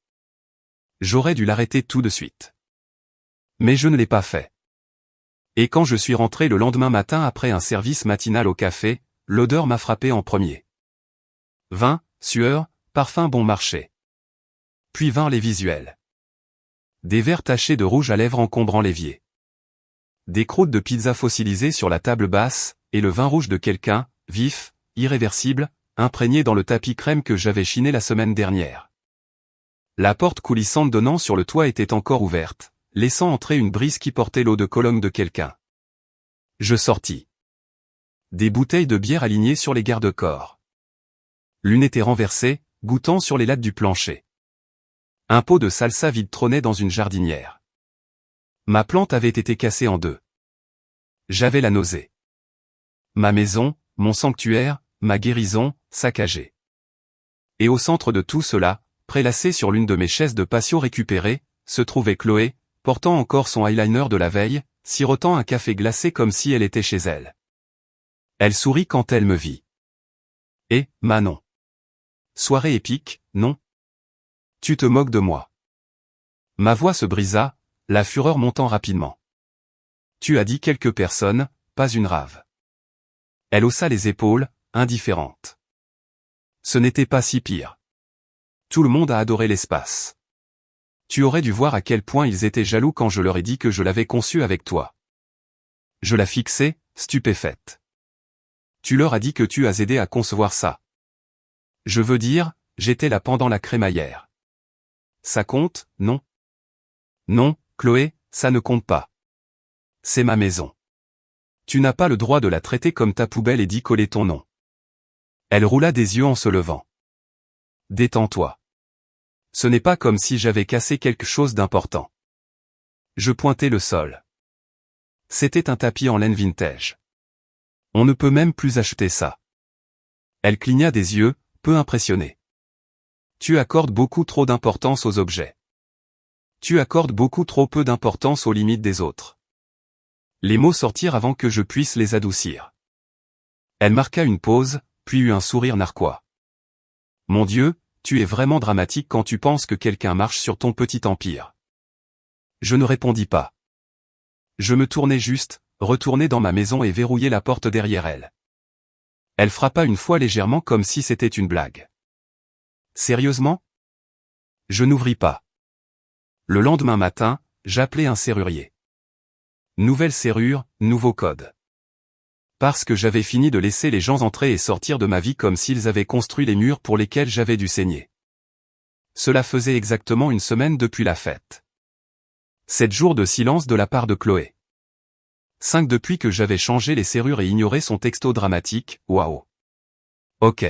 J'aurais dû l'arrêter tout de suite. Mais je ne l'ai pas fait. Et quand je suis rentré le lendemain matin après un service matinal au café, l'odeur m'a frappé en premier. Vin, sueur, parfum bon marché. Puis vinrent les visuels. Des verres tachés de rouge à lèvres encombrant l'évier. Des croûtes de pizza fossilisées sur la table basse, et le vin rouge de quelqu'un, vif, irréversible, imprégné dans le tapis crème que j'avais chiné la semaine dernière. La porte coulissante donnant sur le toit était encore ouverte, laissant entrer une brise qui portait l'eau de Cologne de quelqu'un. Je sortis. Des bouteilles de bière alignées sur les garde-corps. L'une était renversée, goûtant sur les lattes du plancher. Un pot de salsa vide trônait dans une jardinière. Ma plante avait été cassée en deux. J'avais la nausée. Ma maison, mon sanctuaire, ma guérison, saccagée. Et au centre de tout cela, prélassée sur l'une de mes chaises de patio récupérées, se trouvait Chloé, portant encore son eyeliner de la veille, sirotant un café glacé comme si elle était chez elle. Elle sourit quand elle me vit. Et, Manon. Soirée épique, non? Tu te moques de moi. Ma voix se brisa, la fureur montant rapidement. Tu as dit quelques personnes, pas une rave. Elle haussa les épaules, indifférente. Ce n'était pas si pire. Tout le monde a adoré l'espace. Tu aurais dû voir à quel point ils étaient jaloux quand je leur ai dit que je l'avais conçu avec toi. Je la fixais, stupéfaite. Tu leur as dit que tu as aidé à concevoir ça. Je veux dire, j'étais là pendant la crémaillère. Ça compte, non? Non, Chloé, ça ne compte pas. C'est ma maison. Tu n'as pas le droit de la traiter comme ta poubelle et d'y coller ton nom. Elle roula des yeux en se levant. Détends-toi. Ce n'est pas comme si j'avais cassé quelque chose d'important. Je pointai le sol. C'était un tapis en laine vintage. On ne peut même plus acheter ça. Elle cligna des yeux, peu impressionnée. Tu accordes beaucoup trop d'importance aux objets. Tu accordes beaucoup trop peu d'importance aux limites des autres. Les mots sortirent avant que je puisse les adoucir. Elle marqua une pause, puis eut un sourire narquois. Mon Dieu, tu es vraiment dramatique quand tu penses que quelqu'un marche sur ton petit empire. Je ne répondis pas. Je me tournai juste, retournai dans ma maison et verrouillai la porte derrière elle. Elle frappa une fois légèrement comme si c'était une blague. Sérieusement? Je n'ouvris pas. Le lendemain matin, j'appelai un serrurier. Nouvelle serrure, nouveau code. Parce que j'avais fini de laisser les gens entrer et sortir de ma vie comme s'ils avaient construit les murs pour lesquels j'avais dû saigner. Cela faisait exactement une semaine depuis la fête. 7 jours de silence de la part de Chloé. 5 depuis que j'avais changé les serrures et ignoré son texto dramatique, waouh. Ok.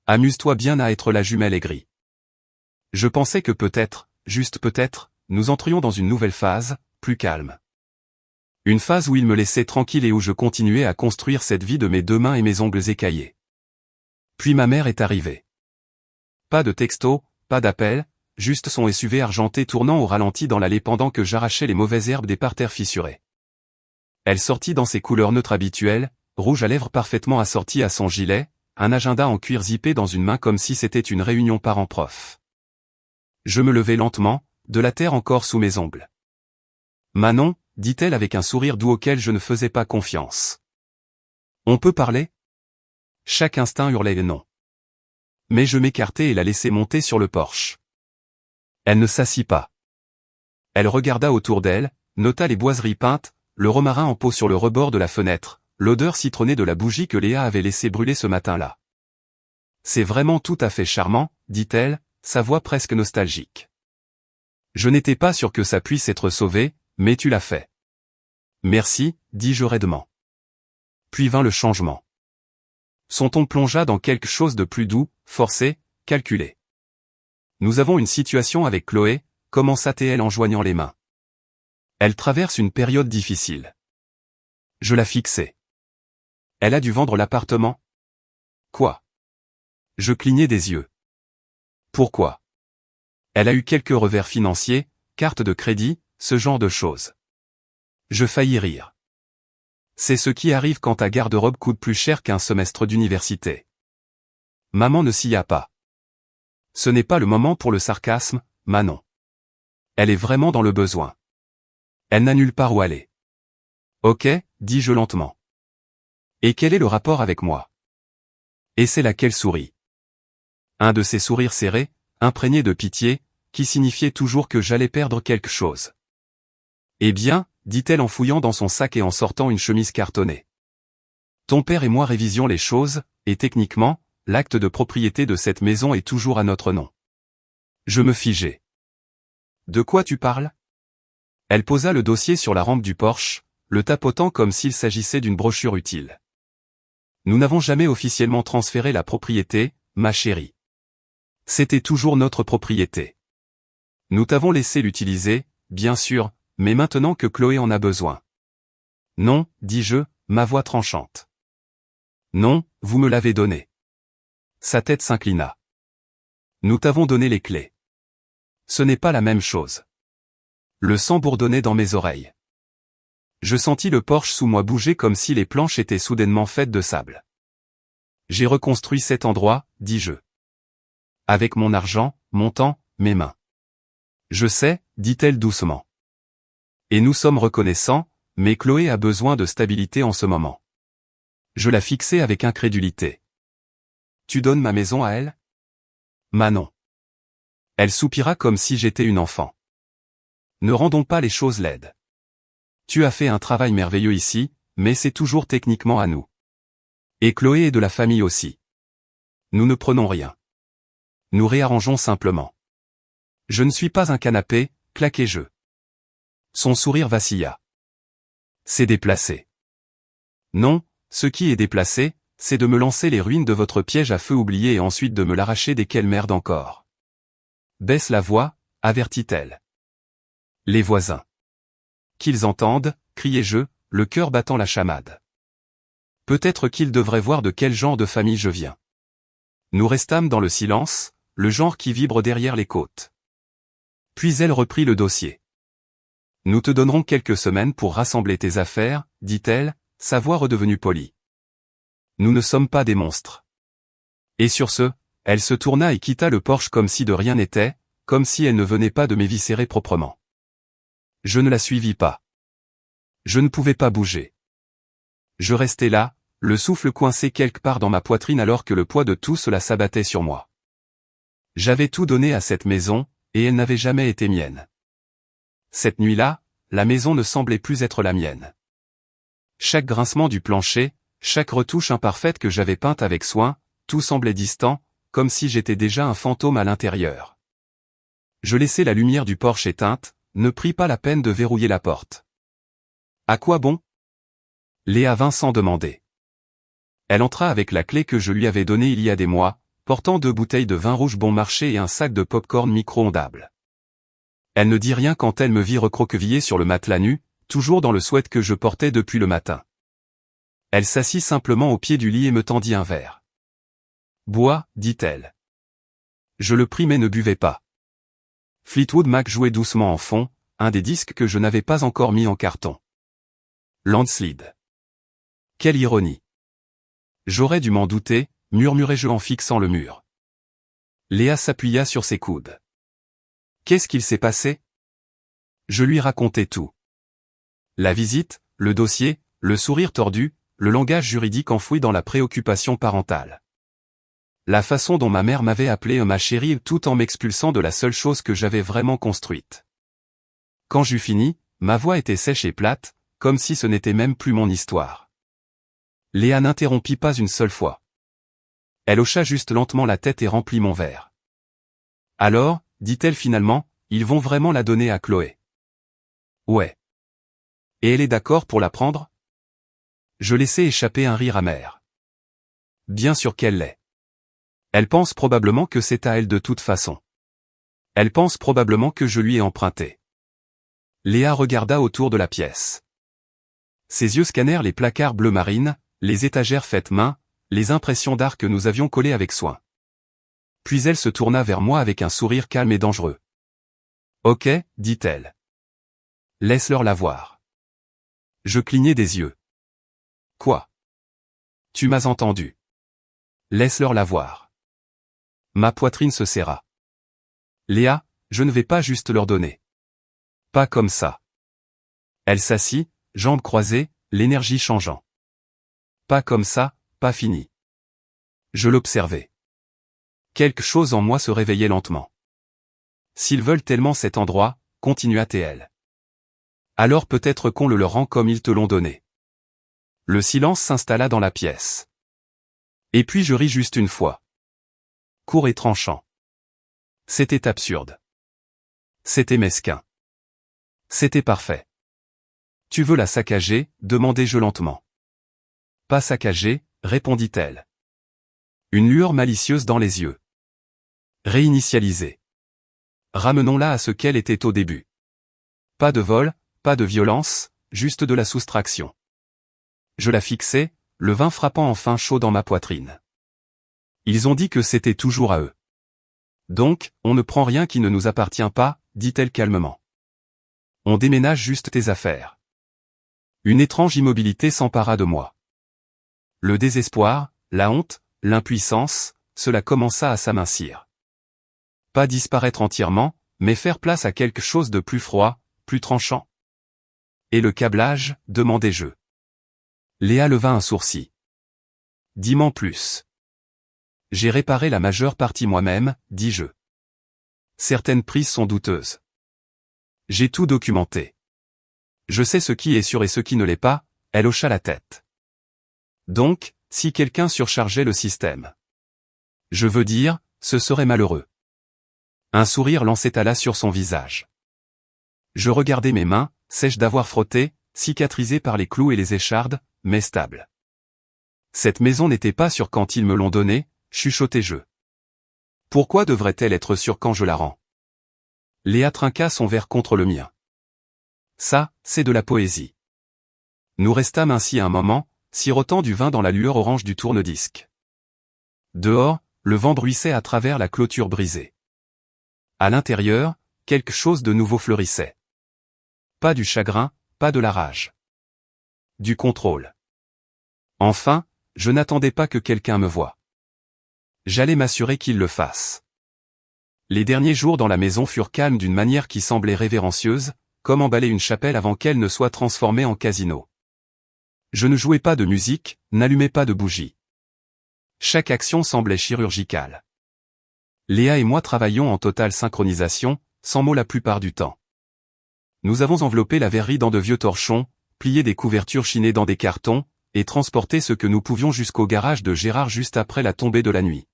Amuse-toi bien à être la jumelle aigrie. Je pensais que peut-être, juste peut-être, nous entrions dans une nouvelle phase, plus calme. Une phase où il me laissait tranquille et où je continuais à construire cette vie de mes 2 mains et mes ongles écaillés. Puis ma mère est arrivée. Pas de texto, pas d'appel, juste son SUV argenté tournant au ralenti dans l'allée pendant que j'arrachais les mauvaises herbes des parterres fissurés. Elle sortit dans ses couleurs neutres habituelles, rouge à lèvres parfaitement assorti à son gilet, un agenda en cuir zippé dans une main comme si c'était une réunion parents-prof. Je me levai lentement, de la terre encore sous mes ongles. Manon, dit-elle avec un sourire doux auquel je ne faisais pas confiance. On peut parler ? Chaque instinct hurlait le non. Mais je m'écartai et la laissai monter sur le porche. Elle ne s'assit pas. Elle regarda autour d'elle, nota les boiseries peintes, le romarin en pot sur le rebord de la fenêtre, l'odeur citronnée de la bougie que Léa avait laissé brûler ce matin-là. C'est vraiment tout à fait charmant, dit-elle, sa voix presque nostalgique. Je n'étais pas sûr que ça puisse être sauvé, mais tu l'as fait. Merci, dis-je raidement. Puis vint le changement. Son ton plongea dans quelque chose de plus doux, forcé, calculé. Nous avons une situation avec Chloé, commença-t-elle en joignant les mains. Elle traverse une période difficile. Je la fixai. Elle a dû vendre l'appartement. Quoi? Je clignai des yeux. Pourquoi? Elle a eu quelques revers financiers, carte de crédit, ce genre de choses. Je faillis rire. C'est ce qui arrive quand ta garde-robe coûte plus cher qu'un semestre d'université. Maman ne s'y a pas. Ce n'est pas le moment pour le sarcasme, Manon. Elle est vraiment dans le besoin. Elle n'a nulle part où aller. Ok, dis-je lentement. Et quel est le rapport avec moi? Et c'est là qu'elle sourit. Un de ces sourires serrés, imprégné de pitié, qui signifiait toujours que j'allais perdre quelque chose. Eh bien, dit-elle en fouillant dans son sac et en sortant une chemise cartonnée. Ton père et moi révisions les choses, et techniquement, l'acte de propriété de cette maison est toujours à notre nom. Je me figeai. De quoi tu parles? Elle posa le dossier sur la rampe du porche, le tapotant comme s'il s'agissait d'une brochure utile. Nous n'avons jamais officiellement transféré la propriété, ma chérie. C'était toujours notre propriété. Nous t'avons laissé l'utiliser, bien sûr, mais maintenant que Chloé en a besoin. Non, dis-je, ma voix tranchante. Non, vous me l'avez donné. Sa tête s'inclina. Nous t'avons donné les clés. Ce n'est pas la même chose. Le sang bourdonnait dans mes oreilles. Je sentis le porche sous moi bouger comme si les planches étaient soudainement faites de sable. J'ai reconstruit cet endroit, dis-je. Avec mon argent, mon temps, mes mains. Je sais, dit-elle doucement. Et nous sommes reconnaissants, mais Chloé a besoin de stabilité en ce moment. Je la fixai avec incrédulité. Tu donnes ma maison à elle? Manon. Elle soupira comme si j'étais une enfant. Ne rendons pas les choses laides. Tu as fait un travail merveilleux ici, mais c'est toujours techniquement à nous. Et Chloé est de la famille aussi. Nous ne prenons rien. Nous réarrangeons simplement. Je ne suis pas un canapé, claquai-je. Son sourire vacilla. C'est déplacé. Non, ce qui est déplacé, c'est de me lancer les ruines de votre piège à feu oublié et ensuite de me l'arracher des quelles merdes encore. Baisse la voix, avertit-elle. Les voisins. Qu'ils entendent, criai-je, le cœur battant la chamade. Peut-être qu'ils devraient voir de quel genre de famille je viens. Nous restâmes dans le silence, le genre qui vibre derrière les côtes. Puis elle reprit le dossier. Nous te donnerons quelques semaines pour rassembler tes affaires, dit-elle, sa voix redevenue polie. Nous ne sommes pas des monstres. Et sur ce, elle se tourna et quitta le porche comme si de rien n'était, comme si elle ne venait pas de m'éviscérer proprement. Je ne la suivis pas. Je ne pouvais pas bouger. Je restais là, le souffle coincé quelque part dans ma poitrine alors que le poids de tout cela s'abattait sur moi. J'avais tout donné à cette maison, et elle n'avait jamais été mienne. Cette nuit-là, la maison ne semblait plus être la mienne. Chaque grincement du plancher, chaque retouche imparfaite que j'avais peinte avec soin, tout semblait distant, comme si j'étais déjà un fantôme à l'intérieur. Je laissai la lumière du porche éteinte, ne prit pas la peine de verrouiller la porte. À quoi bon? Léa vint sans demander. Elle entra avec la clé que je lui avais donnée il y a des mois, portant 2 bouteilles de vin rouge bon marché et un sac de pop-corn micro-ondable. Elle ne dit rien quand elle me vit recroquevillé sur le matelas nu, toujours dans le sweat que je portais depuis le matin. Elle s'assit simplement au pied du lit et me tendit un verre. « Bois, dit-elle. » Je le pris mais ne buvais pas. Fleetwood Mac jouait doucement en fond, un des disques que je n'avais pas encore mis en carton. Landslide. Quelle ironie. J'aurais dû m'en douter, murmurai-je en fixant le mur. Léa s'appuya sur ses coudes. Qu'est-ce qu'il s'est passé? Je lui racontai tout. La visite, le dossier, le sourire tordu, le langage juridique enfoui dans la préoccupation parentale. La façon dont ma mère m'avait appelé ma chérie tout en m'expulsant de la seule chose que j'avais vraiment construite. Quand j'eus fini, ma voix était sèche et plate, comme si ce n'était même plus mon histoire. Léa n'interrompit pas une seule fois. Elle hocha juste lentement la tête et remplit mon verre. Alors, dit-elle finalement, ils vont vraiment la donner à Chloé. Ouais. Et elle est d'accord pour la prendre? Je laissai échapper un rire amer. Bien sûr qu'elle l'est. Elle pense probablement que c'est à elle de toute façon. Elle pense probablement que je lui ai emprunté. Léa regarda autour de la pièce. Ses yeux scannèrent les placards bleu marine, les étagères faites main, les impressions d'art que nous avions collées avec soin. Puis elle se tourna vers moi avec un sourire calme et dangereux. « Ok, dit-elle. Laisse-leur la voir. » Je clignai des yeux. « Quoi? Tu m'as entendu. Laisse-leur la voir. » Ma poitrine se serra. « Léa, je ne vais pas juste leur donner. Pas comme ça. » Elle s'assit, jambes croisées, l'énergie changeant. Pas comme ça, pas fini. Je l'observais. Quelque chose en moi se réveillait lentement. S'ils veulent tellement cet endroit, continua-t-elle. Alors peut-être qu'on le leur rend comme ils te l'ont donné. Le silence s'installa dans la pièce. Et puis je ris juste une fois. Court et tranchant. C'était absurde. C'était mesquin. C'était parfait. Tu veux la saccager, demandai-je lentement. Pas saccager, répondit-elle. Une lueur malicieuse dans les yeux. Réinitialiser. Ramenons-la à ce qu'elle était au début. Pas de vol, pas de violence, juste de la soustraction. Je la fixai, le vin frappant enfin chaud dans ma poitrine. Ils ont dit que c'était toujours à eux. Donc, on ne prend rien qui ne nous appartient pas, dit-elle calmement. On déménage juste tes affaires. Une étrange immobilité s'empara de moi. Le désespoir, la honte, l'impuissance, cela commença à s'amincir. Pas disparaître entièrement, mais faire place à quelque chose de plus froid, plus tranchant. Et le câblage, demandai-je. Léa leva un sourcil. Dis-m'en plus. J'ai réparé la majeure partie moi-même, dis-je. Certaines prises sont douteuses. J'ai tout documenté. Je sais ce qui est sûr et ce qui ne l'est pas, elle hocha la tête. Donc, si quelqu'un surchargeait le système. Je veux dire, ce serait malheureux. Un sourire s'étala sur son visage. Je regardais mes mains, sèches d'avoir frotté, cicatrisées par les clous et les échardes, mais stables. Cette maison n'était pas sûre quand ils me l'ont donnée, chuchotai-je. Pourquoi devrait-elle être sûre quand je la rends? Léa trinqua son verre contre le mien. Ça, c'est de la poésie. Nous restâmes ainsi un moment, sirotant du vin dans la lueur orange du tourne-disque. Dehors, le vent bruissait à travers la clôture brisée. À l'intérieur, quelque chose de nouveau fleurissait. Pas du chagrin, pas de la rage. Du contrôle. Enfin, je n'attendais pas que quelqu'un me voie. J'allais m'assurer qu'il le fasse. Les derniers jours dans la maison furent calmes d'une manière qui semblait révérencieuse, comme emballer une chapelle avant qu'elle ne soit transformée en casino. Je ne jouais pas de musique, n'allumais pas de bougies. Chaque action semblait chirurgicale. Léa et moi travaillions en totale synchronisation, sans mots la plupart du temps. Nous avons enveloppé la verrerie dans de vieux torchons, plié des couvertures chinées dans des cartons, et transporté ce que nous pouvions jusqu'au garage de Gérard juste après la tombée de la nuit.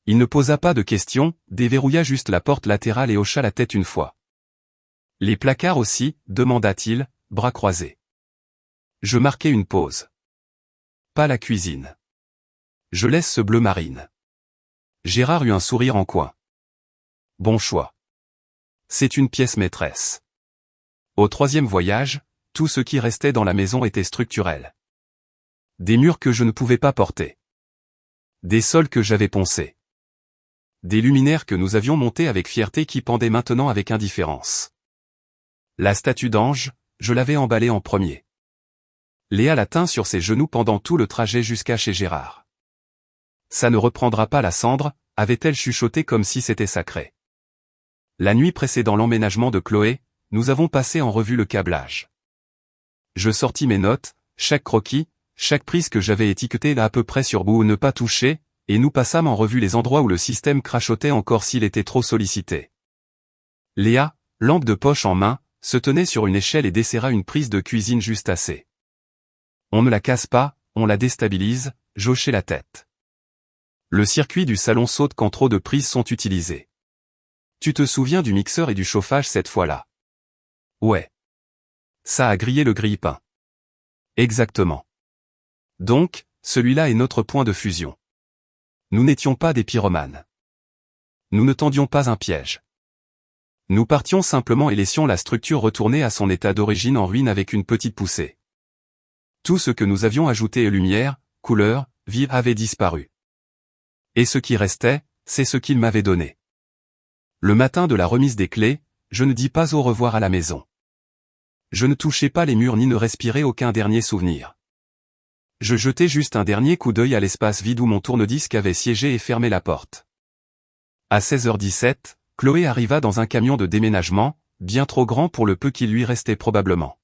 Il ne posa pas de questions, déverrouilla juste la porte latérale et hocha la tête une fois. Les placards aussi, demanda-t-il, bras croisés. Je marquai une pause. Pas la cuisine. Je laisse ce bleu marine. Gérard eut un sourire en coin. Bon choix. C'est une pièce maîtresse. Au troisième voyage, tout ce qui restait dans la maison était structurel. Des murs que je ne pouvais pas porter. Des sols que j'avais poncés. Des luminaires que nous avions montés avec fierté qui pendaient maintenant avec indifférence. La statue d'ange, je l'avais emballée en premier. Léa la tint sur ses genoux pendant tout le trajet jusqu'à chez Gérard. Ça ne reprendra pas la cendre, avait-elle chuchoté comme si c'était sacré. La nuit précédant l'emménagement de Chloé, nous avons passé en revue le câblage. Je sortis mes notes, chaque croquis, chaque prise que j'avais étiquetée à peu près sur où ne pas toucher, et nous passâmes en revue les endroits où le système crachotait encore s'il était trop sollicité. Léa, lampe de poche en main, se tenait sur une échelle et desserra une prise de cuisine juste assez. On ne la casse pas, on la déstabilise, j'hochai la tête. Le circuit du salon saute quand trop de prises sont utilisées. Tu te souviens du mixeur et du chauffage cette fois-là? Ouais. Ça a grillé le grille-pain. Exactement. Donc, celui-là est notre point de fusion. Nous n'étions pas des pyromanes. Nous ne tendions pas un piège. Nous partions simplement et laissions la structure retourner à son état d'origine en ruine avec une petite poussée. Tout ce que nous avions ajouté lumière, couleur, vie avait disparu. Et ce qui restait, c'est ce qu'il m'avait donné. Le matin de la remise des clés, je ne dis pas au revoir à la maison. Je ne touchais pas les murs ni ne respirais aucun dernier souvenir. Je jetai juste un dernier coup d'œil à l'espace vide où mon tourne-disque avait siégé et fermé la porte. À 16h17, Chloé arriva dans un camion de déménagement, bien trop grand pour le peu qui lui restait probablement.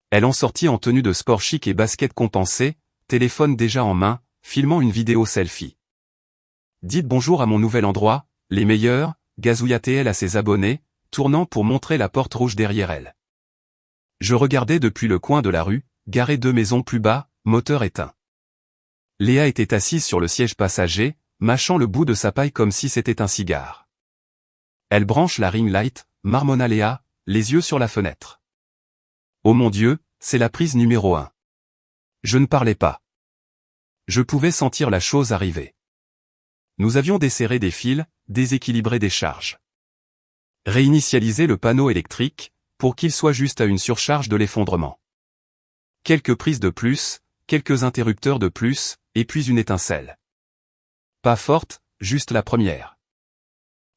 Elle en sortit en tenue de sport chic et basket compensée, téléphone déjà en main, filmant une vidéo selfie. Dites bonjour à mon nouvel endroit, les meilleurs, gazouilla-t-elle à ses abonnés, tournant pour montrer la porte rouge derrière elle. Je regardais depuis le coin de la rue, garé 2 maisons plus bas, moteur éteint. Léa était assise sur le siège passager, mâchant le bout de sa paille comme si c'était un cigare. Elle branche la ring light, marmonna Léa, les yeux sur la fenêtre. Oh mon Dieu, c'est la prise numéro 1. Je ne parlais pas. Je pouvais sentir la chose arriver. Nous avions desserré des fils, déséquilibré des charges. Réinitialisé le panneau électrique, pour qu'il soit juste à une surcharge de l'effondrement. Quelques prises de plus, quelques interrupteurs de plus, et puis une étincelle. Pas forte, juste la première.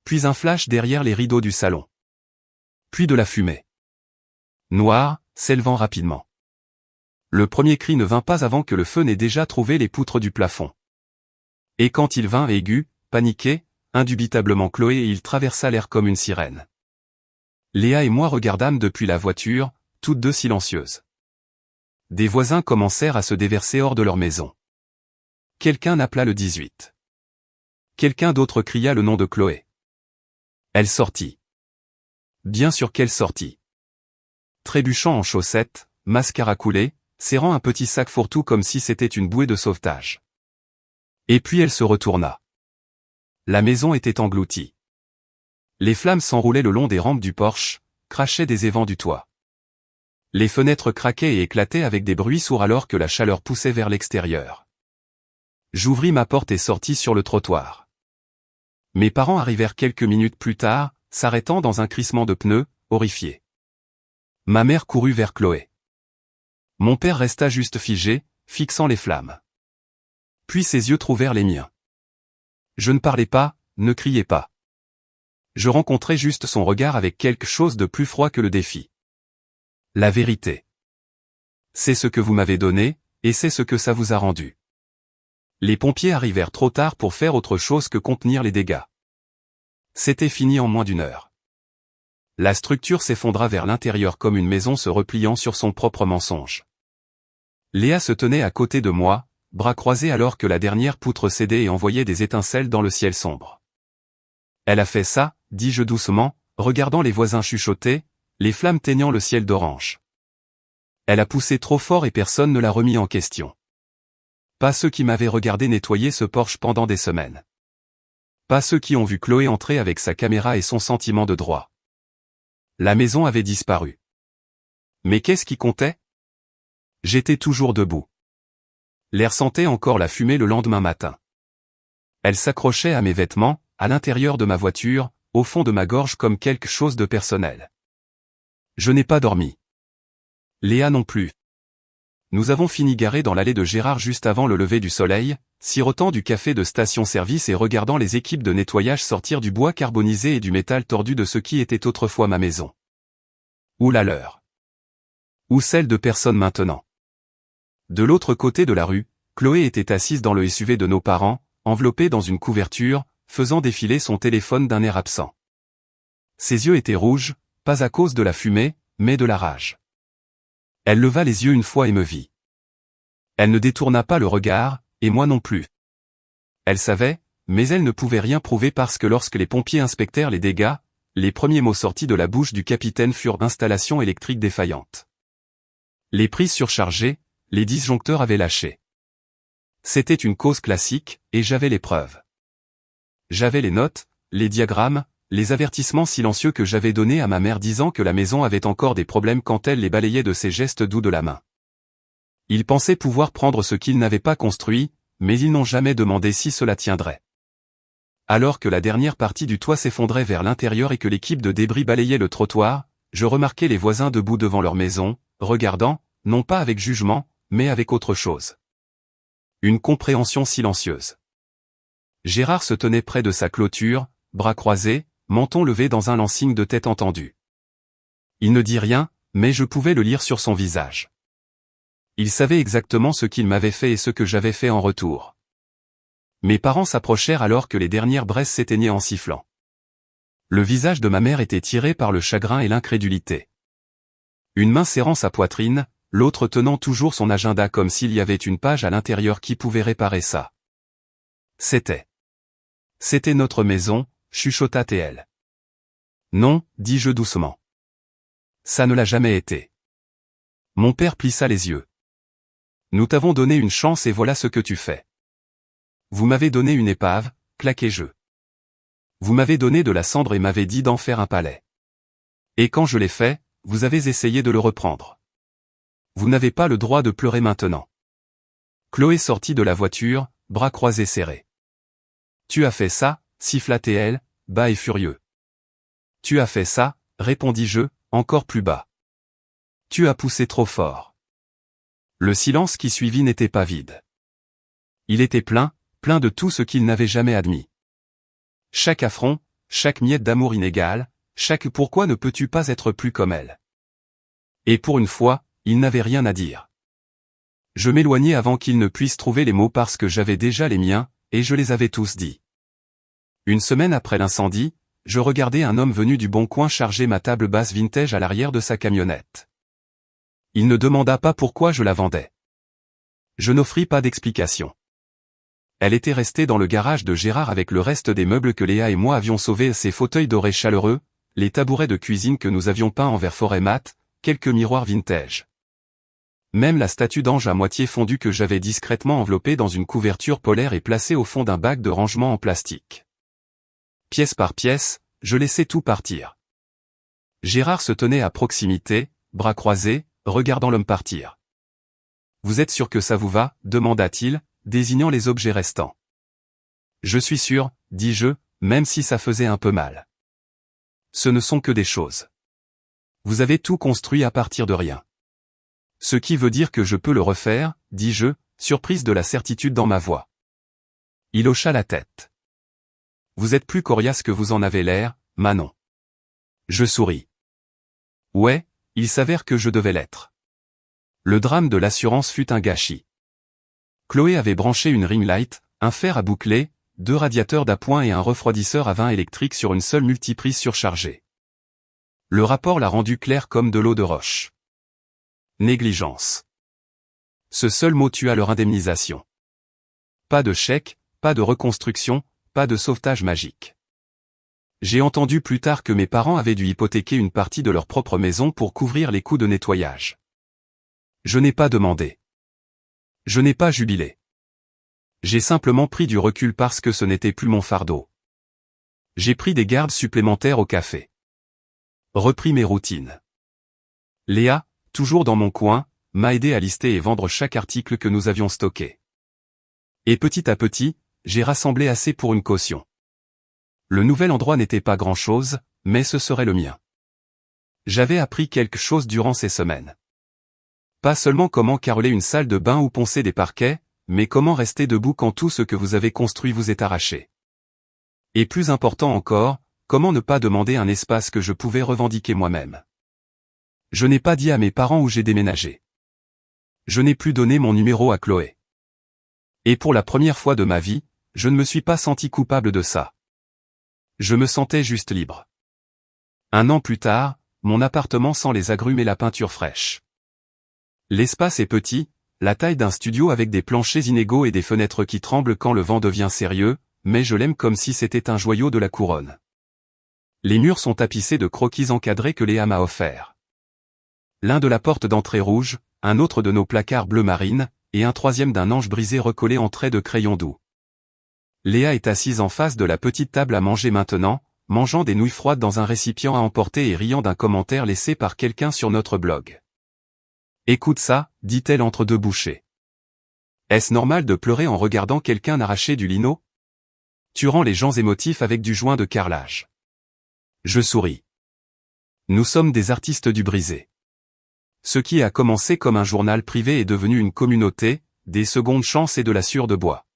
Puis un flash derrière les rideaux du salon. Puis de la fumée. Noire, s'élevant rapidement. Le premier cri ne vint pas avant que le feu n'ait déjà trouvé les poutres du plafond. Et quand il vint aigu, paniqué, indubitablement Chloé et il traversa l'air comme une sirène. Léa et moi regardâmes depuis la voiture, toutes deux silencieuses. Des voisins commencèrent à se déverser hors de leur maison. Quelqu'un appela le 18. Quelqu'un d'autre cria le nom de Chloé. Elle sortit. Bien sûr qu'elle sortit. Trébuchant en chaussettes, mascara coulé, serrant un petit sac fourre-tout comme si c'était une bouée de sauvetage. Et puis elle se retourna. La maison était engloutie. Les flammes s'enroulaient le long des rampes du porche, crachaient des évents du toit. Les fenêtres craquaient et éclataient avec des bruits sourds alors que la chaleur poussait vers l'extérieur. J'ouvris ma porte et sortis sur le trottoir. Mes parents arrivèrent quelques minutes plus tard, s'arrêtant dans un crissement de pneus, horrifiés. Ma mère courut vers Chloé. Mon père resta juste figé, fixant les flammes. Puis ses yeux trouvèrent les miens. Je ne parlais pas, ne criais pas. Je rencontrais juste son regard avec quelque chose de plus froid que le défi. La vérité. C'est ce que vous m'avez donné, et c'est ce que ça vous a rendu. Les pompiers arrivèrent trop tard pour faire autre chose que contenir les dégâts. C'était fini en moins d'1 heure. La structure s'effondra vers l'intérieur comme une maison se repliant sur son propre mensonge. Léa se tenait à côté de moi, bras croisés alors que la dernière poutre cédait et envoyait des étincelles dans le ciel sombre. Elle a fait ça, dis-je doucement, regardant les voisins chuchoter, les flammes teignant le ciel d'orange. Elle a poussé trop fort et personne ne l'a remis en question. Pas ceux qui m'avaient regardé nettoyer ce Porsche pendant des semaines. Pas ceux qui ont vu Chloé entrer avec sa caméra et son sentiment de droit. La maison avait disparu. Mais qu'est-ce qui comptait? J'étais toujours debout. L'air sentait encore la fumée le lendemain matin. Elle s'accrochait à mes vêtements, à l'intérieur de ma voiture, au fond de ma gorge comme quelque chose de personnel. Je n'ai pas dormi. Léa non plus. Nous avons fini garés dans l'allée de Gérard juste avant le lever du soleil, sirotant du café de station-service et regardant les équipes de nettoyage sortir du bois carbonisé et du métal tordu de ce qui était autrefois ma maison. Ou la leur. Ou celle de personne maintenant. De l'autre côté de la rue, Chloé était assise dans le SUV de nos parents, enveloppée dans une couverture, faisant défiler son téléphone d'un air absent. Ses yeux étaient rouges, pas à cause de la fumée, mais de la rage. Elle leva les yeux une fois et me vit. Elle ne détourna pas le regard, et moi non plus. Elle savait, mais elle ne pouvait rien prouver parce que lorsque les pompiers inspectèrent les dégâts, les premiers mots sortis de la bouche du capitaine furent « installation électrique défaillante ». Les prises surchargées, les disjoncteurs avaient lâché. C'était une cause classique, et j'avais les preuves. J'avais les notes, les diagrammes, les avertissements silencieux que j'avais donnés à ma mère disant que la maison avait encore des problèmes quand elle les balayait de ses gestes doux de la main. Ils pensaient pouvoir prendre ce qu'ils n'avaient pas construit, mais ils n'ont jamais demandé si cela tiendrait. Alors que la dernière partie du toit s'effondrait vers l'intérieur et que l'équipe de débris balayait le trottoir, je remarquais les voisins debout devant leur maison, regardant, non pas avec jugement, mais avec autre chose. Une compréhension silencieuse. Gérard se tenait près de sa clôture, bras croisés, menton levé dans un lent signe de tête entendu. Il ne dit rien, mais je pouvais le lire sur son visage. Il savait exactement ce qu'il m'avait fait et ce que j'avais fait en retour. Mes parents s'approchèrent alors que les dernières braises s'éteignaient en sifflant. Le visage de ma mère était tiré par le chagrin et l'incrédulité. Une main serrant sa poitrine, l'autre tenant toujours son agenda comme s'il y avait une page à l'intérieur qui pouvait réparer ça. C'était notre maison, chuchota TL. Non, dis-je doucement. Ça ne l'a jamais été. Mon père plissa les yeux. Nous t'avons donné une chance et voilà ce que tu fais. Vous m'avez donné une épave, claquai-je. Vous m'avez donné de la cendre et m'avez dit d'en faire un palais. Et quand je l'ai fait, vous avez essayé de le reprendre. Vous n'avez pas le droit de pleurer maintenant. Chloé sortit de la voiture, bras croisés serrés. Tu as fait ça, siffla TL, bas et furieux. Tu as fait ça, répondis-je, encore plus bas. Tu as poussé trop fort. Le silence qui suivit n'était pas vide. Il était plein de tout ce qu'il n'avait jamais admis. Chaque affront, chaque miette d'amour inégal, chaque « pourquoi ne peux-tu pas être plus comme elle ?» Et pour une fois, il n'avait rien à dire. Je m'éloignai avant qu'il ne puisse trouver les mots parce que j'avais déjà les miens, et je les avais tous dits. Une semaine après l'incendie, je regardais un homme venu du Bon Coin charger ma table basse vintage à l'arrière de sa camionnette. Il ne demanda pas pourquoi je la vendais. Je n'offris pas d'explication. Elle était restée dans le garage de Gérard avec le reste des meubles que Léa et moi avions sauvés, ses fauteuils dorés chaleureux, les tabourets de cuisine que nous avions peints en vert forêt mat, quelques miroirs vintage. Même la statue d'ange à moitié fondue que j'avais discrètement enveloppée dans une couverture polaire et placée au fond d'un bac de rangement en plastique. Pièce par pièce, je laissais tout partir. Gérard se tenait à proximité, bras croisés, regardant l'homme partir. « Vous êtes sûr que ça vous va ?» demanda-t-il, désignant les objets restants. « Je suis sûr, dis-je, même si ça faisait un peu mal. Ce ne sont que des choses. Vous avez tout construit à partir de rien. Ce qui veut dire que je peux le refaire, dis-je, surprise de la certitude dans ma voix. Il hocha la tête. Vous êtes plus coriace que vous en avez l'air, Manon. Je souris. Ouais, il s'avère que je devais l'être. Le drame de l'assurance fut un gâchis. Chloé avait branché une ring light, un fer à boucler, 2 radiateurs d'appoint et un refroidisseur à vin électrique sur une seule multiprise surchargée. Le rapport l'a rendu clair comme de l'eau de roche. Négligence. Ce seul mot tua leur indemnisation. Pas de chèque, pas de reconstruction, pas de sauvetage magique. J'ai entendu plus tard que mes parents avaient dû hypothéquer une partie de leur propre maison pour couvrir les coûts de nettoyage. Je n'ai pas demandé. Je n'ai pas jubilé. J'ai simplement pris du recul parce que ce n'était plus mon fardeau. J'ai pris des gardes supplémentaires au café. Repris mes routines. Léa, toujours dans mon coin, m'a aidé à lister et vendre chaque article que nous avions stocké. Et petit à petit, j'ai rassemblé assez pour une caution. Le nouvel endroit n'était pas grand-chose, mais ce serait le mien. J'avais appris quelque chose durant ces semaines. Pas seulement comment caroler une salle de bain ou poncer des parquets, mais comment rester debout quand tout ce que vous avez construit vous est arraché. Et plus important encore, comment ne pas demander un espace que je pouvais revendiquer moi-même. Je n'ai pas dit à mes parents où j'ai déménagé. Je n'ai plus donné mon numéro à Chloé. Et pour la première fois de ma vie, je ne me suis pas senti coupable de ça. Je me sentais juste libre. 1 an plus tard, mon appartement sent les agrumes et la peinture fraîche. L'espace est petit, la taille d'un studio avec des planchers inégaux et des fenêtres qui tremblent quand le vent devient sérieux, mais je l'aime comme si c'était un joyau de la couronne. Les murs sont tapissés de croquis encadrés que Léa m'a offerts. L'un de la porte d'entrée rouge, un autre de nos placards bleu marine, et un troisième d'un ange brisé recollé en traits de crayon doux. Léa est assise en face de la petite table à manger maintenant, mangeant des nouilles froides dans un récipient à emporter et riant d'un commentaire laissé par quelqu'un sur notre blog. « Écoute ça », dit-elle entre 2 bouchées. « Est-ce normal de pleurer en regardant quelqu'un arracher du lino ? Tu rends les gens émotifs avec du joint de carrelage. » Je souris. Nous sommes des artistes du brisé. Ce qui a commencé comme un journal privé est devenu une communauté, des secondes chances et de la sciure de bois.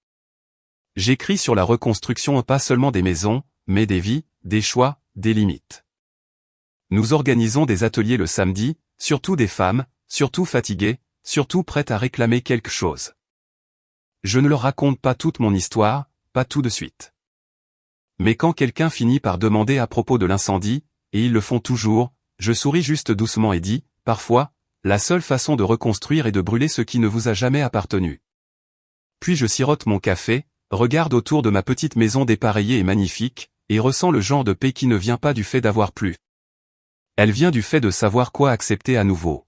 J'écris sur la reconstruction pas seulement des maisons, mais des vies, des choix, des limites. Nous organisons des ateliers le samedi, surtout des femmes, surtout fatiguées, surtout prêtes à réclamer quelque chose. Je ne leur raconte pas toute mon histoire, pas tout de suite. Mais quand quelqu'un finit par demander à propos de l'incendie, et ils le font toujours, je souris juste doucement et dis, parfois, la seule façon de reconstruire est de brûler ce qui ne vous a jamais appartenu. Puis je sirote mon café, regarde autour de ma petite maison dépareillée et magnifique, et ressens le genre de paix qui ne vient pas du fait d'avoir plu. Elle vient du fait de savoir quoi accepter à nouveau.